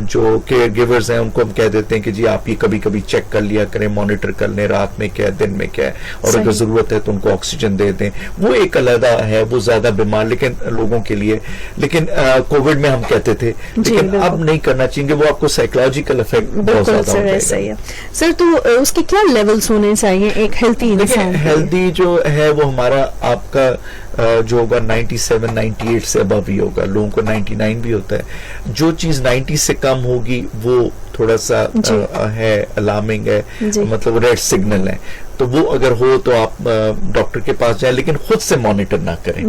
Speaker 2: جو کیئر گیورز ہیں ان کو ہم کہہ دیتے ہیں کہ جی آپ یہ کبھی کبھی چیک کر لیا کریں, مانیٹر کر لیں, رات میں کیا ہے, دن میں کیا ہے, اور اگر ضرورت ہے تو ان کو آکسیجن دے دیں. وہ ایک علیحدہ ہے, وہ زیادہ بیمار لیکن لوگوں کے لیے, لیکن کووڈ میں ہم کہتے تھے, لیکن اب نہیں کرنا چاہیے, وہ آپ کو سائیکولوجیکل افیکٹ بہت زیادہ ہوتا ہے.
Speaker 1: سر تو اس کے کیا لیولز ہونے چاہیے ایک ہیلتھی انسان؟
Speaker 2: ہیلتھی جو ہے وہ ہمارا آپ کا جو ہوگا 97 98 سے ابو ہی ہوگا, لوگوں کو 99 بھی ہوتا ہے. جو چیز 90 سے کم ہوگی وہ تھوڑا سا ہے الارمنگ ہے, مطلب ریڈ سگنل ہے. تو وہ اگر ہو تو آپ ڈاکٹر کے پاس جائیں, لیکن خود سے مانیٹر نہ کریں.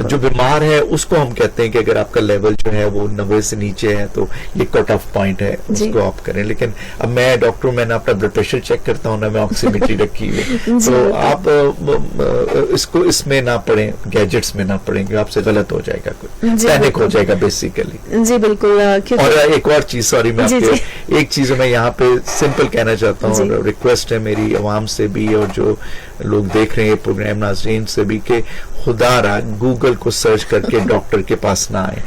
Speaker 2: جو بیمار ہے اس کو ہم کہتے ہیں کہ اگر آپ کا لیول جو ہے وہ 90 سے نیچے ہے تو یہ کٹ آف پوائنٹ ہے, اس کو آپ کریں. لیکن اب میں ڈاکٹر ہوں, میں نے اپنا بلڈ پریشر چیک کرتا ہوں, میں آکسیمیٹری رکھی ہوئی, تو آپ اس میں نہ پڑیں, گیجٹس میں نہ پڑیں گے, آپ سے غلط ہو جائے گا, پینک ہو جائے گا بیسیکلی.
Speaker 1: جی بالکل.
Speaker 2: اور ایک اور چیز, سوری میں آپ کو ایک چیز میں یہاں پہ سمپل کہنا چاہتا ہوں, اور ریکویسٹ ہے میری عوام سے بھی اور جو لوگ دیکھ رہے ہیں پروگرام ناظرین سے بھی, کہ خدا را گوگل کو سرچ کر کے ڈاکٹر کے پاس نہ آئے.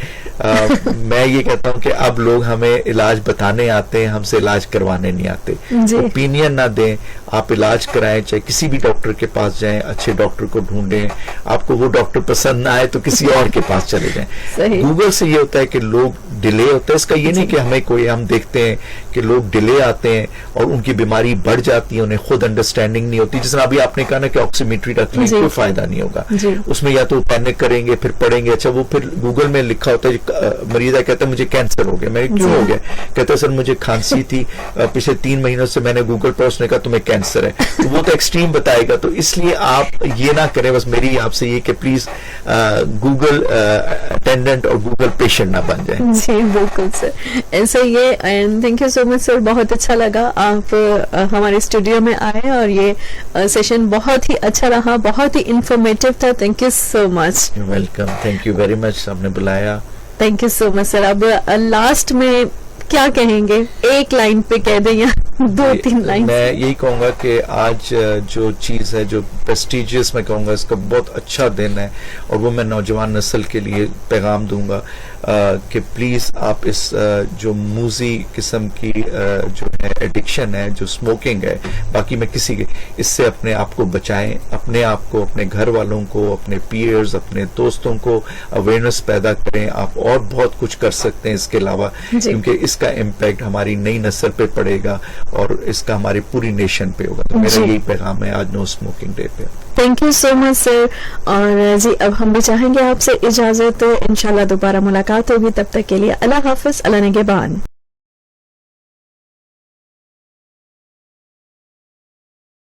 Speaker 2: میں یہ کہتا ہوں کہ اب لوگ ہمیں علاج بتانے آتے ہیں, ہم سے علاج کروانے نہیں آتے. اوپینین نہ دیں, آپ علاج کرائیں, چاہے کسی بھی ڈاکٹر کے پاس جائیں, اچھے ڈاکٹر کو ڈھونڈیں. آپ کو وہ ڈاکٹر پسند نہ آئے تو کسی اور کے پاس چلے جائیں. گوگل سے یہ ہوتا ہے کہ لوگ ڈیلے ہوتا ہے, اس کا یہ نہیں کہ ہمیں کوئی, ہم دیکھتے ہیں کہ لوگ ڈیلے آتے ہیں اور ان کی بیماری بڑھ جاتی ہے, انہیں خود انڈرسٹینڈنگ نہیں ہوتی. جس طرح ابھی آپ نے کہا نا کہ آکسیمیٹری رکھ لیں, کوئی فائدہ نہیں ہوگا اس میں. یا تو پینک کریں گے, پھر پڑھیں گے, اچھا وہ پھر گوگل میں لکھا ہوتا ہے, مریضہ کہتا ہے مجھے کینسر ہو گیا. میں کیوں ہو گیا؟ کہتا ہے سر مجھے کھانسی تھی پچھلے 3 مہینوں سے, میں نے گوگل پر, اس نے کہا تمہیں کینسر ہے. تو وہ تو ایکسٹریم بتائے گا. تو اس لیے آپ یہ نہ کریں. بس میری آپ سے یہ کہ پلیز گوگل اٹینڈنٹ اور گوگل پیشنٹ نہ بن جائیں.
Speaker 1: جی بالکل سر, ایسا یہ. اینڈ تھینک یو سو مچ سر, بہت اچھا لگا آپ ہمارے اسٹوڈیو میں آئے اور یہ سیشن بہت ہی اچھا رہا, بہت ہی انفارمیٹیو تھا. Thank you so much.
Speaker 2: Welcome, thank you very much, آپ نے بلایا.
Speaker 1: تھینک یو سو مچ سر. اب لاسٹ میں کیا کہیں گے؟ ایک لائن پہ کہہ دیں یا 2-3 لائن.
Speaker 2: میں یہی کہوں گا کہ آج جو چیز ہے, جو پریسٹیجیس میں کہوں گا, اس کا بہت اچھا دن ہے, اور وہ میں نوجوان نسل کے لیے پیغام دوں گا کہ پلیز آپ اس جو موزی قسم کی جو ہے ایڈکشن ہے, جو اسموکنگ ہے, باقی میں کسی کے, اس سے اپنے آپ کو بچائیں, اپنے آپ کو, اپنے گھر والوں کو, اپنے پیئرز, اپنے دوستوں کو اویئرنیس پیدا کریں. آپ اور بہت کچھ کر سکتے ہیں اس کے علاوہ, کیونکہ اس کا امپیکٹ ہماری نئی نسل پہ پڑے گا اور اس کا ہماری پوری نیشن پہ ہوگا. تو میرا یہی پیغام ہے آج نو اسموکنگ ڈے پہ.
Speaker 1: تھینک یو سو مچ سر. اور جی اب ہم بھی چاہیں گے آپ سے اجازت, انشاءاللہ دوبارہ ملاقات ہوگی. تب تک کے لیے اللہ حافظ, اللہ نگہبان.